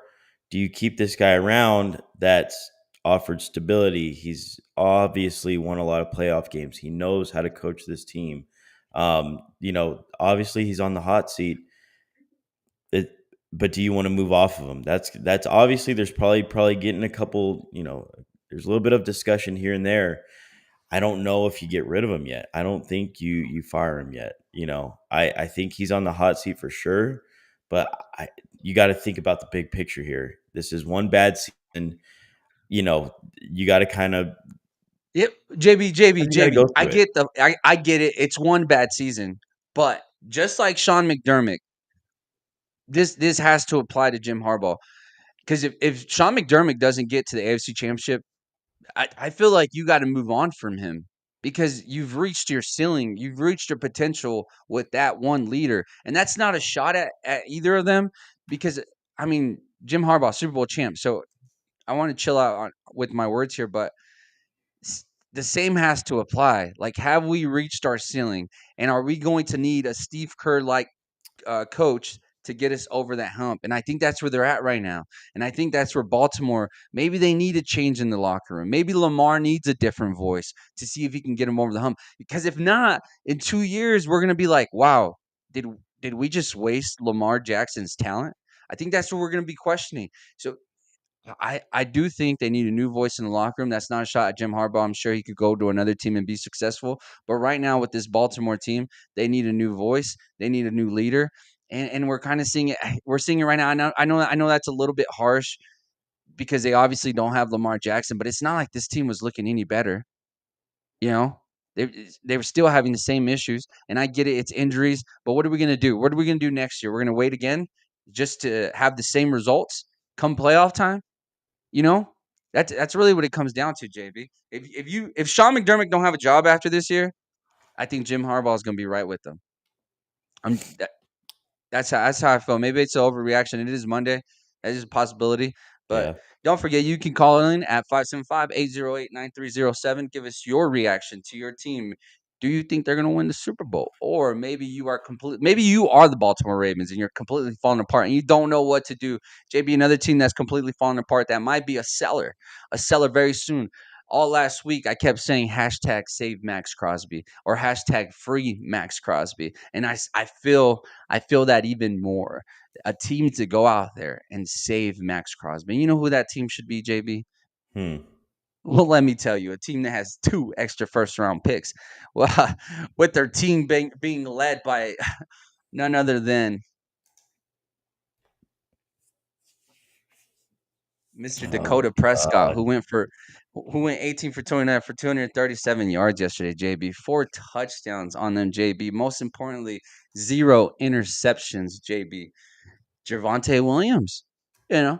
do you keep this guy around that's offered stability? He's obviously won a lot of playoff games. He knows how to coach this team. Obviously he's on the hot seat. it, but do you want to move off of him? That's obviously there's probably getting a couple. There's a little bit of discussion here and there. I don't know if you get rid of him yet. I don't think you fire him yet. I think he's on the hot seat for sure, but you got to think about the big picture here. This is one bad season. You got to kind of Yep, JB, you got to go I through it. get I get it. It's one bad season, but just like Sean McDermott, this has to apply to Jim Harbaugh. Because if Sean McDermott doesn't get to the AFC Championship, I feel like you got to move on from him because you've reached your ceiling. You've reached your potential with that one leader. And that's not a shot at either of them because, I mean, Jim Harbaugh, Super Bowl champ. So I want to chill out with my words here, but the same has to apply. Like, have we reached our ceiling? And are we going to need a Steve Kerr like coach to get us over that hump? And I think that's where they're at right now. And I think that's where Baltimore, maybe they need a change in the locker room. Maybe Lamar needs a different voice to see if he can get him over the hump. Because if not, in 2 years, we're going to be like, wow, did we just waste Lamar Jackson's talent? I think that's what we're going to be questioning. So I do think they need a new voice in the locker room. That's not a shot at Jim Harbaugh. I'm sure he could go to another team and be successful. But right now with this Baltimore team, they need a new voice. They need a new leader. And we're kind of seeing it. We're seeing it right now. I know that's a little bit harsh because they obviously don't have Lamar Jackson, but it's not like this team was looking any better. You know, they were still having the same issues. And I get it, it's injuries. But what are we going to do? What are we going to do next year? We're going to wait again just to have the same results come playoff time. You know, that's really what it comes down to, JB. If Sean McDermott don't have a job after this year, I think Jim Harbaugh is going to be right with them. I'm that's how I feel. Maybe it's an overreaction. It is Monday. That is a possibility. But Yeah. don't forget, you can call in at 575-808-9307. Give us your reaction to your team. Do you think they're going to win the Super Bowl? Or maybe you are maybe you are the Baltimore Ravens and you're completely falling apart and you don't know what to do. JB, another team that's completely falling apart that might be a seller very soon. All last week, I kept saying hashtag save Max Crosby or hashtag free Max Crosby. And I feel that even more. A team to go out there and save Max Crosby. You know who that team should be, JB? Hmm. Well, let me tell you, a team that has 2 extra first round picks. Well, with their team being led by none other than Mr. Oh Dakota Prescott, God. who went 18 for 29 for 237 yards yesterday, JB. 4 touchdowns on them, JB. Most importantly, 0 interceptions, JB. Javonte Williams. You know,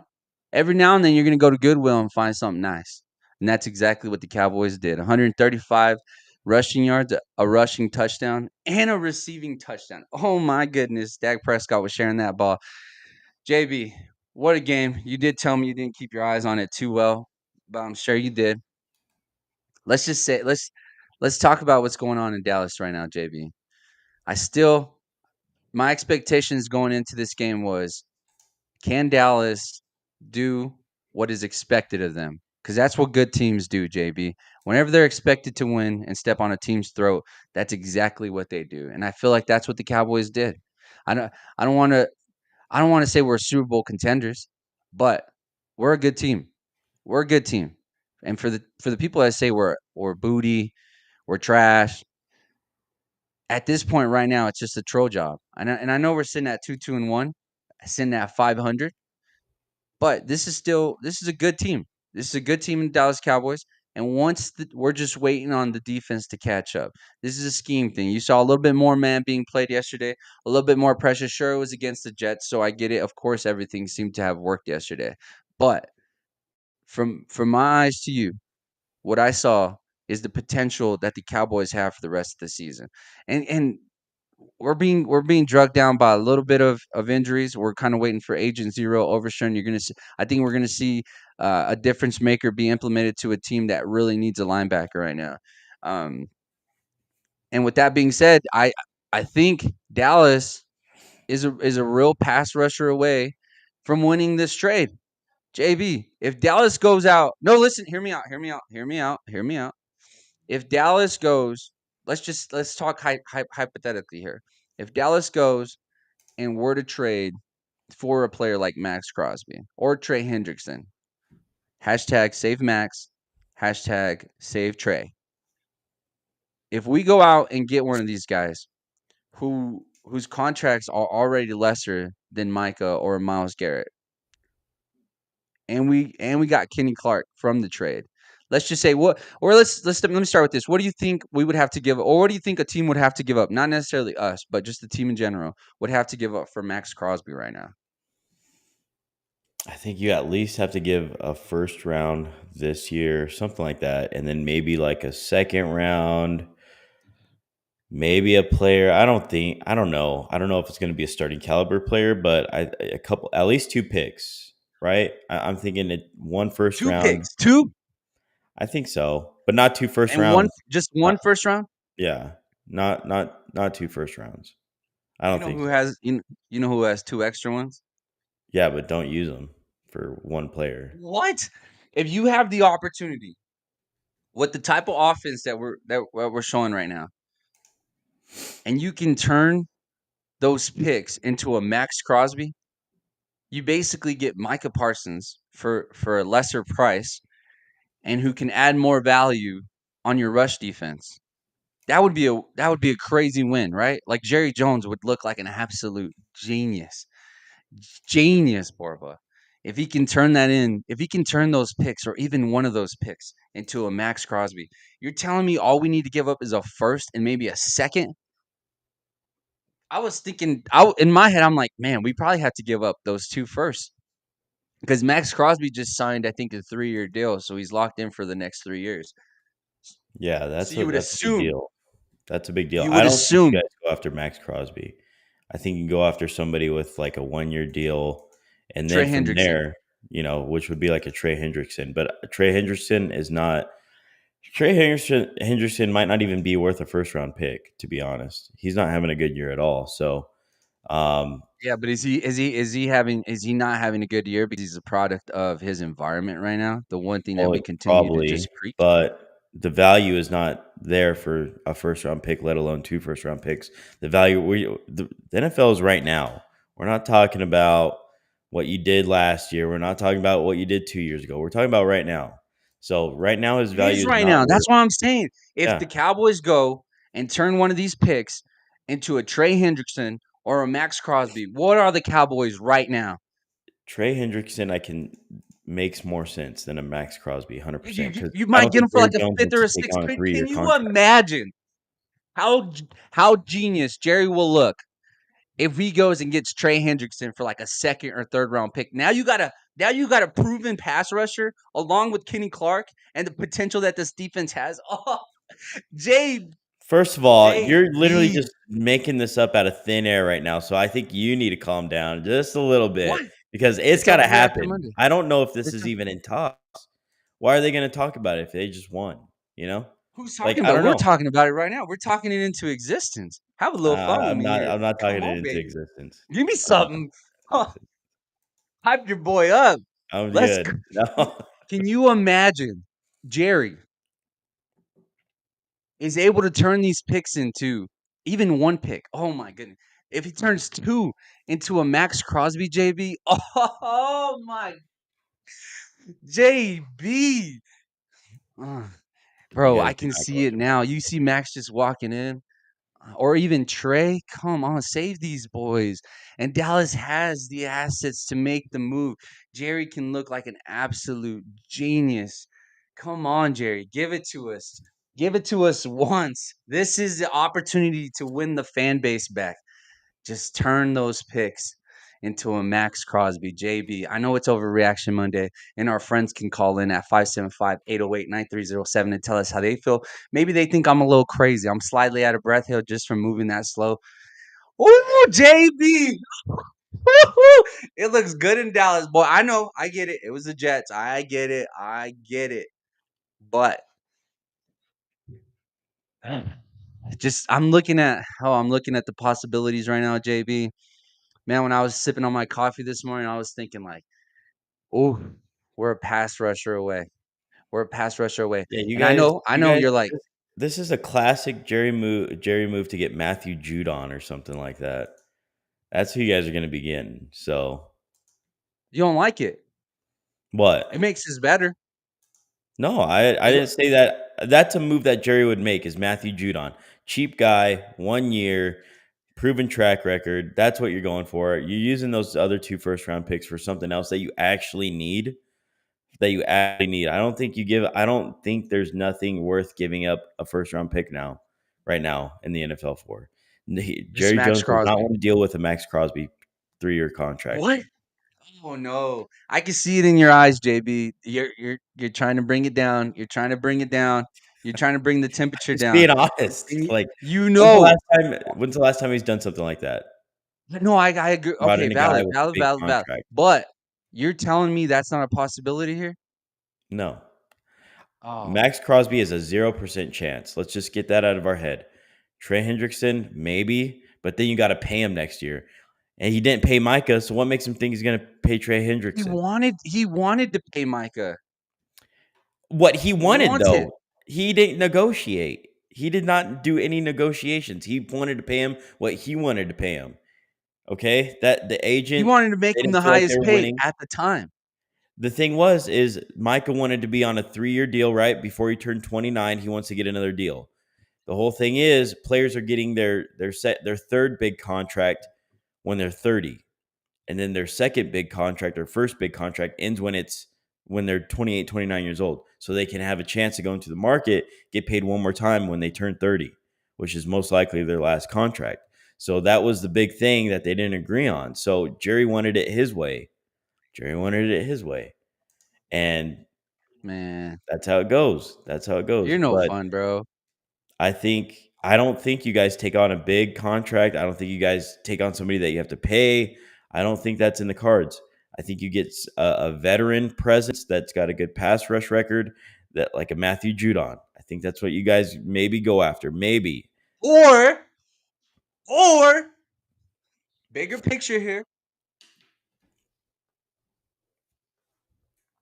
every now and then you're going to go to Goodwill and find something nice. And that's exactly what the Cowboys did. 135 rushing yards, a rushing touchdown, and a receiving touchdown. Oh my goodness. Dak Prescott was sharing that ball. JB, what a game. You did tell me you didn't keep your eyes on it too well, but I'm sure you did. Let's just say let's talk about what's going on in Dallas right now, JB. I still my expectations going into this game was, can Dallas do what is expected of them? Because that's what good teams do, JB. Whenever they're expected to win and step on a team's throat, that's exactly what they do. And I feel like that's what the Cowboys did. I don't I don't want to I don't want to say we're Super Bowl contenders, but we're a good team. We're a good team. And for the people that say we're booty, we're trash, at this point right now, it's just a troll job. And I know we're sitting at 2-2-1, sitting at 500. But this is a good team. This is a good team in the Dallas Cowboys. And we're just waiting on the defense to catch up. This is a scheme thing. You saw a little bit more man being played yesterday, a little bit more pressure. Sure, it was against the Jets, so I get it. Of course, everything seemed to have worked yesterday. But from my eyes to you, what I saw is the potential that the Cowboys have for the rest of the season. And we're being drugged down by a little bit of injuries. We're kind of waiting for Agent Zero Overshown. I think we're gonna see a difference maker be implemented to a team that really needs a linebacker right now. Um, and with that being said, I think Dallas is a real pass rusher away from winning this trade. JB, if Dallas goes out, no, listen, hear me out. If Dallas goes, let's talk hypothetically here. If Dallas goes and were to trade for a player like Max Crosby or Trey Hendrickson. Hashtag save Max. Hashtag save Trey. If we go out and get one of these guys whose contracts are already lesser than Micah or Myles Garrett, and we got Kenny Clark from the trade. Let's just say what, or let me start with this. What do you think we would have to give, or what do you think a team would have to give up? Not necessarily us, but just the team in general would have to give up for Max Crosby right now. I think you at least have to give a first round this year, something like that, and then maybe like a second round, maybe a player. I don't know. I don't know if it's going to be a starting caliber player, but at least 2 picks, right? I'm thinking one first Two round. picks, two, I think so, but not 2 first and one, rounds. just one Not, first round. yeah, not 2 first rounds. I You don't know think who so. has you know who has two extra ones? Yeah, but don't use them for one player. What? If you have the opportunity with the type of offense that we're showing right now, and you can turn those picks into a Max Crosby, you basically get Micah Parsons for a lesser price and who can add more value on your rush defense. That would be a crazy win, right? Like Jerry Jones would look like an absolute genius. Genius, Borba. If he can turn those picks or even one of those picks into a Max Crosby, you're telling me all we need to give up is a first and maybe a second? I was thinking, in my head, I'm like, man, we probably have to give up those two first because Max Crosby just signed, I think, a 3-year deal, so he's locked in for the next 3 years. Yeah, So that's a big deal. That's a big deal. you I would don't think you assume guys go after Max Crosby. I think you can go after somebody with like a 1-year deal, and Trey then from Hendrickson. there, which would be like a Trey Hendrickson. But Trey Hendrickson is not. Trey Hendrickson might not even be worth a first round pick, to be honest. He's not having a good year at all. So, um, Yeah, but is he not having a good year because he's a product of his environment right now? The one thing that we well, continue to probably, just preach. but the value is not there for a first round pick, let alone 2 first round picks. The value the NFL is right now. We're not talking about what you did last year. We're not talking about what you did 2 years ago. We're talking about right now. So right now, his It is value is right not now. worth. That's what I'm saying. If the Yeah, Cowboys go and turn one of these picks into a Trey Hendrickson or a Max Crosby, what are the Cowboys right now? Trey Hendrickson, I can makes more sense than a Max Crosby, You, you, 100%. you Because you I might don't get think him for Jerry like a Jones fifth wants or to a take sixth. on a Can 3-year you contract. imagine how genius Jerry will look if he goes and gets Trey Hendrickson for like a second or third round pick? Now you got a proven pass rusher along with Kenny Clark and the potential that this defense has. Oh, J First of all, you're literally JB. just making this up out of thin air right now. So I think you need to calm down just a little bit What? because it's It's got to Overreaction happen. Monday. I don't know if this It's is a, even in talks. Why are they going to talk about it if they just won? You know, who's like talking I about? don't We're know. talking about it right now. We're talking it into existence. Have a little fun with I'm me not. here. I'm not Come talking it on, into baby. existence. Give me I'm not talking something. it Huh, into existence. hype your boy up. I'm Let's good. go. No. Can you imagine Jerry is able to turn these picks into even one pick? Oh my goodness. If he turns two into a Max Crosby JB, oh my JB. You Bro, guys I do can not go see it after now. You see Max just walking in. Or even Trey, come on, save these boys. And Dallas has the assets to make the move. Jerry can look like an absolute genius. Come on, Jerry, give it to us. Give it to us once. This is the opportunity to win the fan base back. Just turn those picks into a Max Crosby, JB. I know it's Overreaction Monday, and our friends can call in at 575-808-9307 and tell us how they feel. Maybe they think I'm a little crazy. I'm slightly out of breath here just from moving that slow. Ooh, JB. It looks good in Dallas, boy. I know. I get it. It was the Jets. I get it. I get it. But just I'm looking at the possibilities right now, JB. Man, when I was sipping on my coffee this morning, I was thinking like, "Oh, we're a pass rusher away. We're a pass rusher away." Yeah, And I you know guys. you're like, This is a classic Jerry move. Jerry move to get Matthew Judon or something like that. That's who you guys are going to be getting. So You don't like it. what? It makes us better. No, I You didn't say that. That's a move that Jerry would make is Matthew Judon. Cheap guy, 1 year, proven track record. That's what you're going for. You're using those other 2 first-round picks for something else that you actually need. I don't think there's nothing worth giving up a first-round pick right now in the NFL for. This is Jerry Max Jones does not Crosby. want to deal with a Max Crosby 3-year contract. What? Oh no. I can see it in your eyes, JB. You're trying to bring it down. You're trying to bring it down. You're trying to bring the temperature Just down. being honest. And Like, you know. when's the last time he's done something like that? No, I agree. Brought Okay, in a guy valid, with a valid, big valid, valid. contract. But you're telling me that's not a possibility here? No. Oh, Max Crosby is a 0% chance. Let's just get that out of our head. Trey Hendrickson, maybe, but then you got to pay him next year. And he didn't pay Micah, so what makes him think he's going to pay Trey Hendrickson? he wanted to pay Micah. What he wanted, wanted. though, he didn't negotiate. He did not do any negotiations. He wanted to pay him what he wanted to pay him. Okay? That the He agent, wanted to make they him didn't the feel like they highest were paid winning. at the time. The thing is Micah wanted to be on a 3-year deal, right? Before he turned 29, he wants to get another deal. The whole thing is players are getting their third big contract when they're 30. And then their second big contract or first big contract ends when they're 28, 29 years old. So they can have a chance to go into the market, get paid one more time when they turn 30, which is most likely their last contract. So that was the big thing that they didn't agree on. So Jerry wanted it his way. And Man, that's how it goes. you're no But fun, bro. I don't think you guys take on a big contract. I don't think you guys take on somebody that you have to pay. I don't think that's in the cards. I think you get a veteran presence that's got a good pass rush record, that like a Matthew Judon. I think that's what you guys maybe go after. Maybe. Or bigger picture here.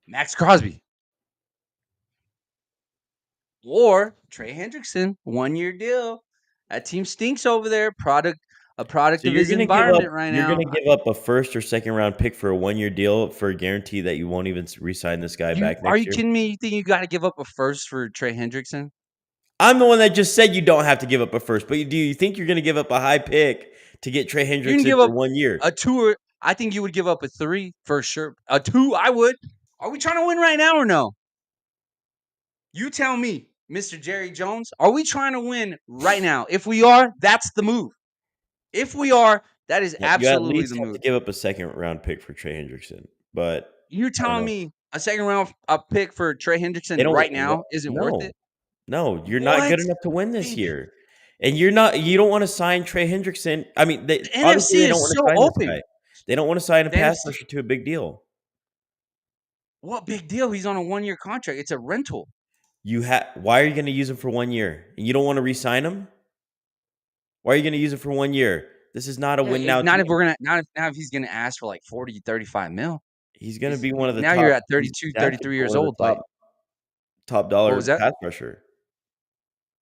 Max Crosby. Or Trey Hendrickson, 1-year deal. That team stinks over there. A product So of his environment right you're now. gonna give up a first or second round pick for a 1-year deal for a guarantee that you won't even re-sign this guy back Are next you year. kidding me? You think you got to give up a first for Trey Hendrickson? I'm the one that just said you don't have to give up a first, but do you think you're going to give up a high pick to get Trey You can Hendrickson give for up 1 year? a 2 or I think you would give up a 3 for sure. A 2, I would. Are we trying to win right now or no? You tell me, Mr. Jerry Jones. Are we trying to win right now? If we are, that's the move. If we are, that is You at absolutely least the have to move. give up a second round pick for Trey Hendrickson, but You're I don't telling know. me a second round pick for Trey They Hendrickson don't. right now isn't worth it? No, you're not What? good enough to win this Baby, year, and you're not. You don't want to sign Trey Hendrickson. I mean, the obviously NFC they don't is want to so sign this open. guy. They don't want to sign a The pass NFC, rusher to a big deal. what big deal? He's on a 1-year contract. It's a rental. Why are you going to use him for 1 year, and you don't want to re-sign him? Why are you going to use him for 1 year? This is not a win now Not team. if we're gonna not if he's gonna ask for like 40, 35 mil. He's going to be one of the Now top. you're at He's 32, asking 33 for years one of the old. Like, top what dollar was that? pass rusher.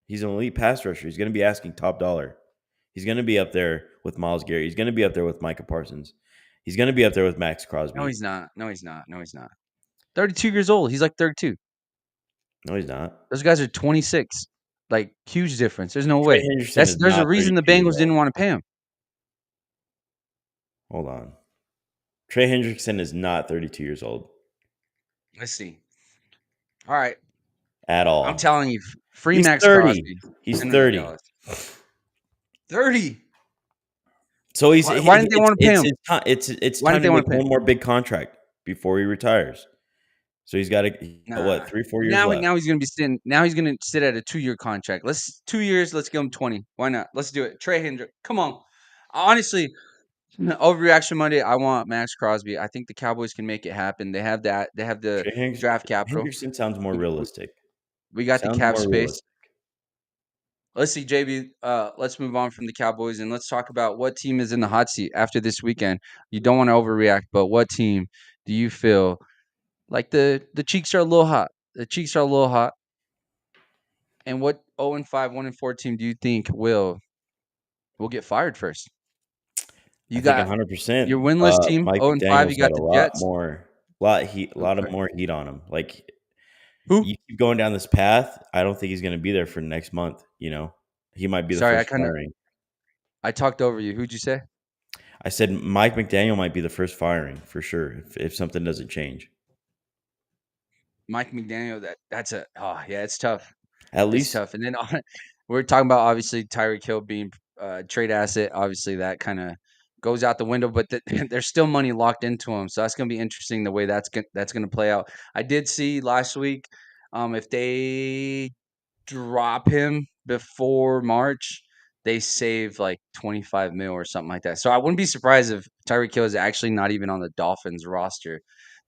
He's an elite pass rusher. He's going to be asking top dollar. He's going to be up there with Myles Garrett. He's going to be up there with Micah Parsons. He's going to be up there with Max No, Crosby. he's not. No, he's not. No, he's not. 32 years old. He's like 32. No, he's not. Those guys are 26. Like, huge difference. There's no Trey way. Henderson is There's a not reason the 32 years Bengals old. didn't want to pay him. Hold on. Trey Hendrickson is not 32 years old Let's see. All right. at all. I'm telling you, free He's Max 30. Crosby. He's I know you're 30. jealous. 30. So Why didn't they want to pay him? it's Why time didn't they to want make to pay him? one more big contract before he retires. So he's got Nah. what, 3-4 years left. Now he's gonna be sitting. Now he's gonna sit at a 2-year contract. 2 years. Let's give him 20. Why not? Let's do it. Trey Hendrick. Come on. Honestly, Overreaction Monday. I want Max Crosby. I think the Cowboys can make it happen. They have that. They have the draft capital. Hendrickson sounds more We, we, realistic. we got the Sounds cap more space. realistic. Let's see, JB. Let's move on from the Cowboys and let's talk about what team is in the hot seat after this weekend. You don't want to overreact, but what team do you feel like the cheeks are a little hot? The cheeks are a little hot. And what 0-5, 1-4 team do you think will get fired first? You I think got 100%. your winless team, Mike 0-5. You McDaniel's got got a the lot Jets. more, lot heat, a lot of Okay. more heat on him. Like Who? you keep going down this path, I don't think he's going to be there for next month. You know, he might be the Sorry, first firing. I talked over you. Who'd you say? I said Mike McDaniel might be the first firing for sure if something doesn't change. Mike McDaniel. That's a yeah, it's tough. At It's least tough. And then we're talking about obviously Tyreek Hill being trade asset. Obviously, that kind of goes out the window, but there's still money locked into him. So that's going to be interesting the way that's going to play out. I did see last week if they drop him before March, they save like 25 mil or something like that. So I wouldn't be surprised if Tyreek Hill is actually not even on the Dolphins roster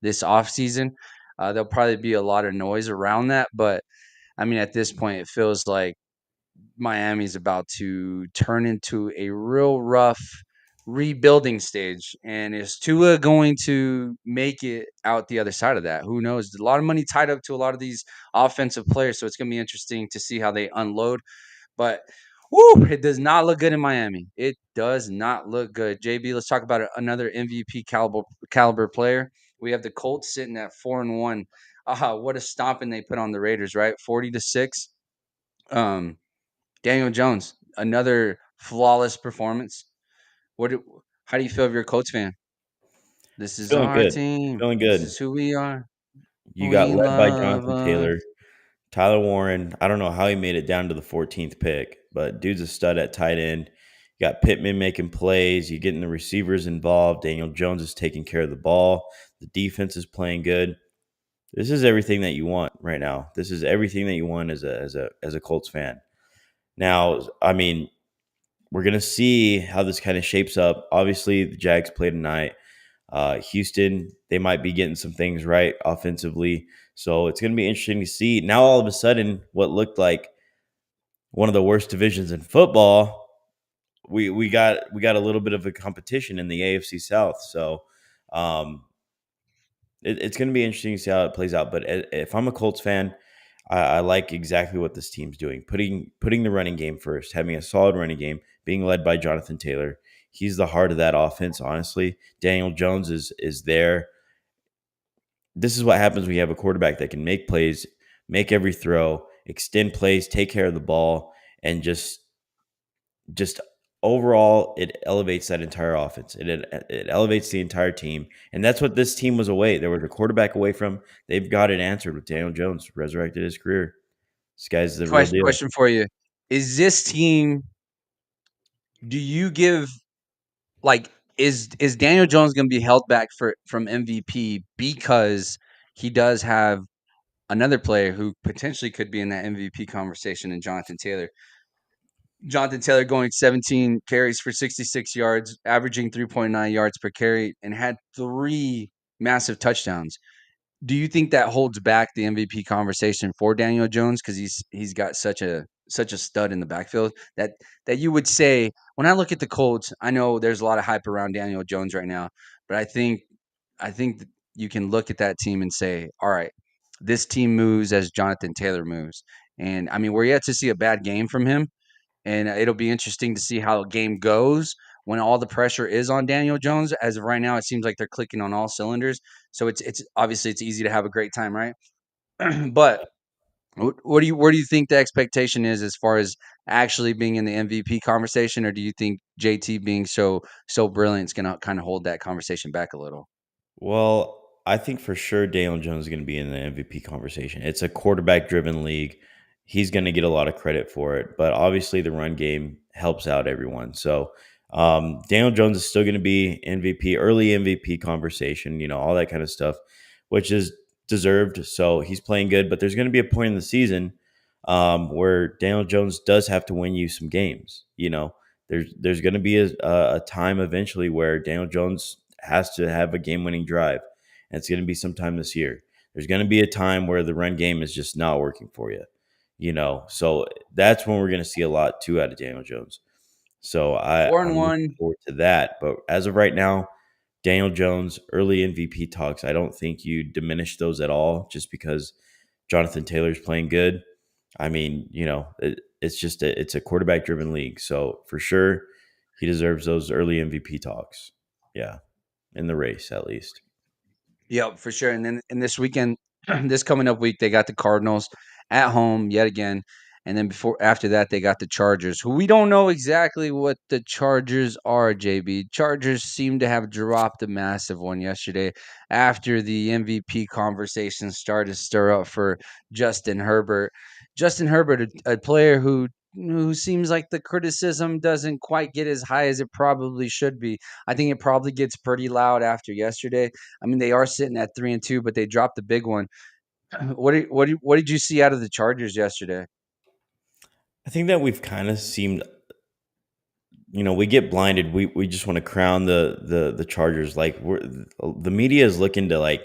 this offseason. There'll probably be a lot of noise around that, but I mean, at this point, it feels like Miami's about to turn into a real rough rebuilding stage. And is Tua going to make it out the other side of that? Who knows? A lot of money tied up to a lot of these offensive players. So it's going to be interesting to see how they unload. But whoo, it does not look good in Miami. It does not look good. JB, let's talk about another MVP caliber player. We have the Colts sitting at 4-1. What a stomping they put on the Raiders, right? 40-6. Um, Daniel Jones, another flawless performance. What? How do you feel if you're a Colts fan? This is feeling our good, team. feeling This good. is who we are. You got We led by love Jonathan us. Taylor, Tyler Warren. I don't know how he made it down to the 14th pick, but dude's a stud at tight end. You got Pittman making plays. You're getting the receivers involved. Daniel Jones is taking care of the ball. The defense is playing good. This is everything that you want right now. This is everything that you want as a Colts fan. Now, I mean, we're gonna see how this kind of shapes up. Obviously, the Jags play tonight. Houston, they might be getting some things right offensively. So it's going to be interesting to see. Now, all of a sudden, what looked like one of the worst divisions in football, we got a little bit of a competition in the AFC South. So um, it's going to be interesting to see how it plays out. But if I'm a Colts fan, I like exactly what this team's doing. Putting the running game first, having a solid running game, being led by Jonathan Taylor. He's the heart of that offense, honestly. Daniel Jones is there. This is what happens when you have a quarterback that can make plays, make every throw, extend plays, take care of the ball, and just overall it elevates that entire offense. It elevates the entire team, and that's what this team was away. There was a quarterback away from. They've got it answered with Daniel Jones, resurrected his career. This guy's the real deal. Question for you: Is this team? Do you give like is Daniel Jones going to be held back from MVP because he does have another player who potentially could be in that MVP conversation in Jonathan Taylor? Jonathan Taylor going 17 carries for 66 yards, averaging 3.9 yards per carry, and had 3 massive touchdowns. Do you think that holds back the MVP conversation for Daniel Jones because he's got such a stud in the backfield that you would say when I look at the Colts, I know there's a lot of hype around Daniel Jones right now, but I think that you can look at that team and say, all right, this team moves as Jonathan Taylor moves. And I mean, we're yet to see a bad game from him, and it'll be interesting to see how the game goes when all the pressure is on Daniel Jones. As of right now, it seems like they're clicking on all cylinders. So it's obviously it's easy to have a great time, right? But where do you think the expectation is as far as actually being in the MVP conversation, or do you think JT being so brilliant is going to kind of hold that conversation back a little? Well, I think for sure Daniel Jones is going to be in the MVP conversation. It's a quarterback driven league. He's going to get a lot of credit for it, but obviously the run game helps out everyone. So Daniel Jones is still going to be MVP, early MVP conversation, all that kind of stuff, which is deserved. So he's playing good, but there's going to be a point in the season where Daniel Jones does have to win you some games. There's going to be a time eventually where Daniel Jones has to have a game-winning drive, and it's going to be sometime this year. There's going to be a time where the run game is just not working for you, So that's when we're going to see a lot too out of Daniel Jones. So Four and I'm looking one. forward to that. But as of right now, Daniel Jones early MVP talks. I don't think you diminish those at all just because Jonathan Taylor's playing good. I mean, it's just it's a quarterback driven league. So for sure, he deserves those early MVP talks. Yeah, in the race at least. Yep, for sure. And then in this weekend, this coming up week, they got the Cardinals at home yet again. And then after that, they got the Chargers, who we don't know exactly what the Chargers are, JB. Chargers seem to have dropped a massive one yesterday after the MVP conversation started to stir up for Justin Herbert. Justin Herbert, a player who seems like the criticism doesn't quite get as high as it probably should be. I think it probably gets pretty loud after yesterday. I mean, they are sitting at 3-2, but they dropped the big one. What did you see out of the Chargers yesterday? I think that we've kind of seemed, we get blinded. We just want to crown the Chargers. Like the media is looking to like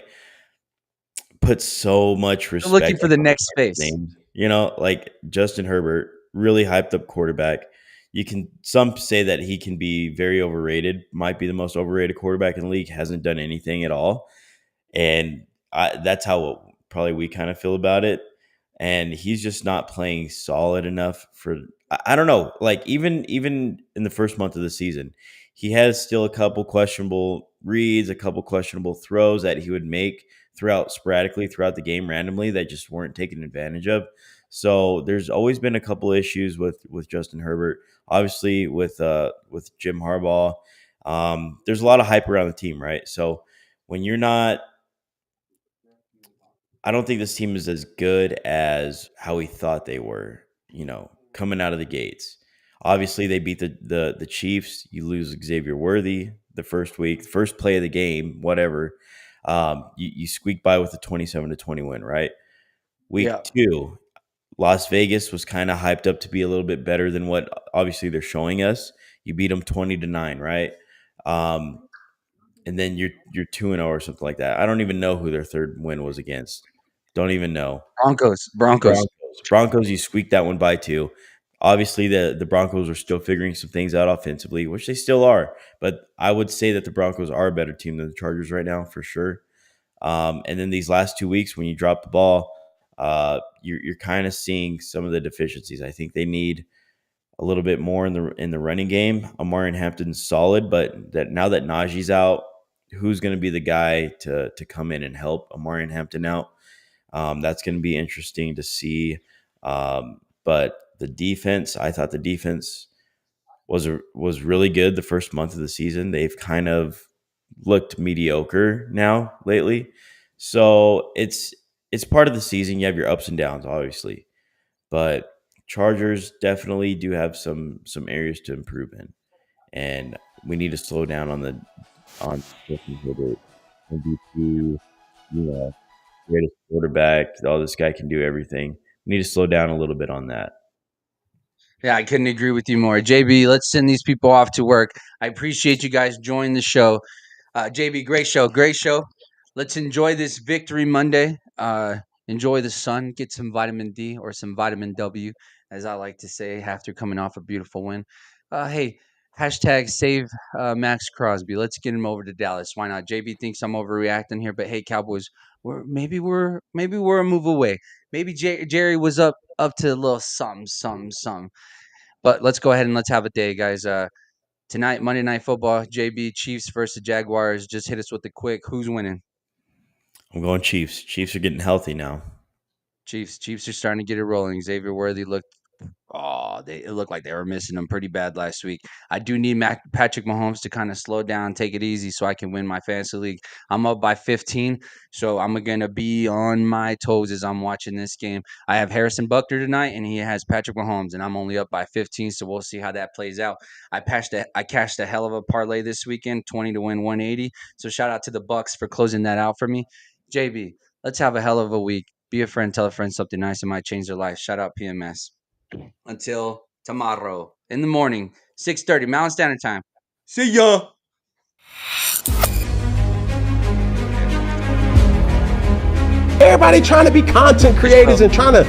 put so much They're respect. looking for the next face. Names. Like Justin Herbert, really hyped up quarterback. Some say that he can be very overrated. Might be the most overrated quarterback in the league. Hasn't done anything at all, and that's how probably we kind of feel about it. And he's just not playing solid enough for. I don't know. Like even in the first month of the season, he has still a couple questionable reads, a couple questionable throws that he would make sporadically throughout the game randomly that just weren't taken advantage of. So there's always been a couple issues with Justin Herbert. Obviously with Jim Harbaugh, there's a lot of hype around the team, right? So when you're not, I don't think this team is as good as how we thought they were, coming out of the gates. Obviously, they beat the Chiefs. You lose Xavier Worthy the first week, first play of the game, whatever. You squeak by with a 27-20 win, right? Week 2, Las Vegas was kind of hyped up to be a little bit better than what obviously they're showing us. You beat them 20-9, right? And then you're 2-0 or something like that. I don't even know who their third win was against. Don't even know. Broncos, you squeaked that one by 2. Obviously, the Broncos are still figuring some things out offensively, which they still are. But I would say that the Broncos are a better team than the Chargers right now, for sure. And then these last 2 weeks, when you drop the ball, you're kind of seeing some of the deficiencies. I think they need a little bit more in the running game. Amari Hampton's solid, but now that Najee's out, who's going to be the guy to come in and help Amari Hampton out? That's going to be interesting to see. But the defense, I thought the defense was really good the first month of the season. They've kind of looked mediocre now lately. So it's part of the season. You have your ups and downs, obviously. But Chargers definitely do have some areas to improve in. And we need to slow down on Justin Herbert, MVP, greatest quarterback. Oh, this guy can do everything. We need to slow down a little bit on that. Yeah, I couldn't agree with you more. JB, let's send these people off to work. I appreciate you guys joining the show. JB, great show. Let's enjoy this Victory Monday. Enjoy the sun. Get some vitamin D or some vitamin W, as I like to say, after coming off a beautiful win. Hey, hashtag save Max Crosby. Let's get him over to Dallas. Why not? JB thinks I'm overreacting here, but hey, Cowboys, maybe we're a move away. Maybe Jerry was up to a little something. But let's go ahead and let's have a day, guys. Tonight, Monday Night Football, JB, Chiefs versus Jaguars. Just hit us with the quick. Who's winning? I'm going Chiefs. Chiefs are getting healthy now. Chiefs are starting to get it rolling. Xavier Worthy it looked like they were missing him pretty bad last week. I do need Patrick Mahomes to kind of slow down, take it easy so I can win my fantasy league. I'm up by 15, so I'm going to be on my toes as I'm watching this game. I have Harrison Butker tonight, and he has Patrick Mahomes, and I'm only up by 15, so we'll see how that plays out. I cashed a hell of a parlay this weekend, 20 to win 180, so shout out to the Bucks for closing that out for me. JB, let's have a hell of a week. Be a friend, tell a friend something nice. It might change their life. Shout out PMS. Until tomorrow in the morning, 6:30 Mountain Standard Time. See ya. Everybody trying to be content creators and trying to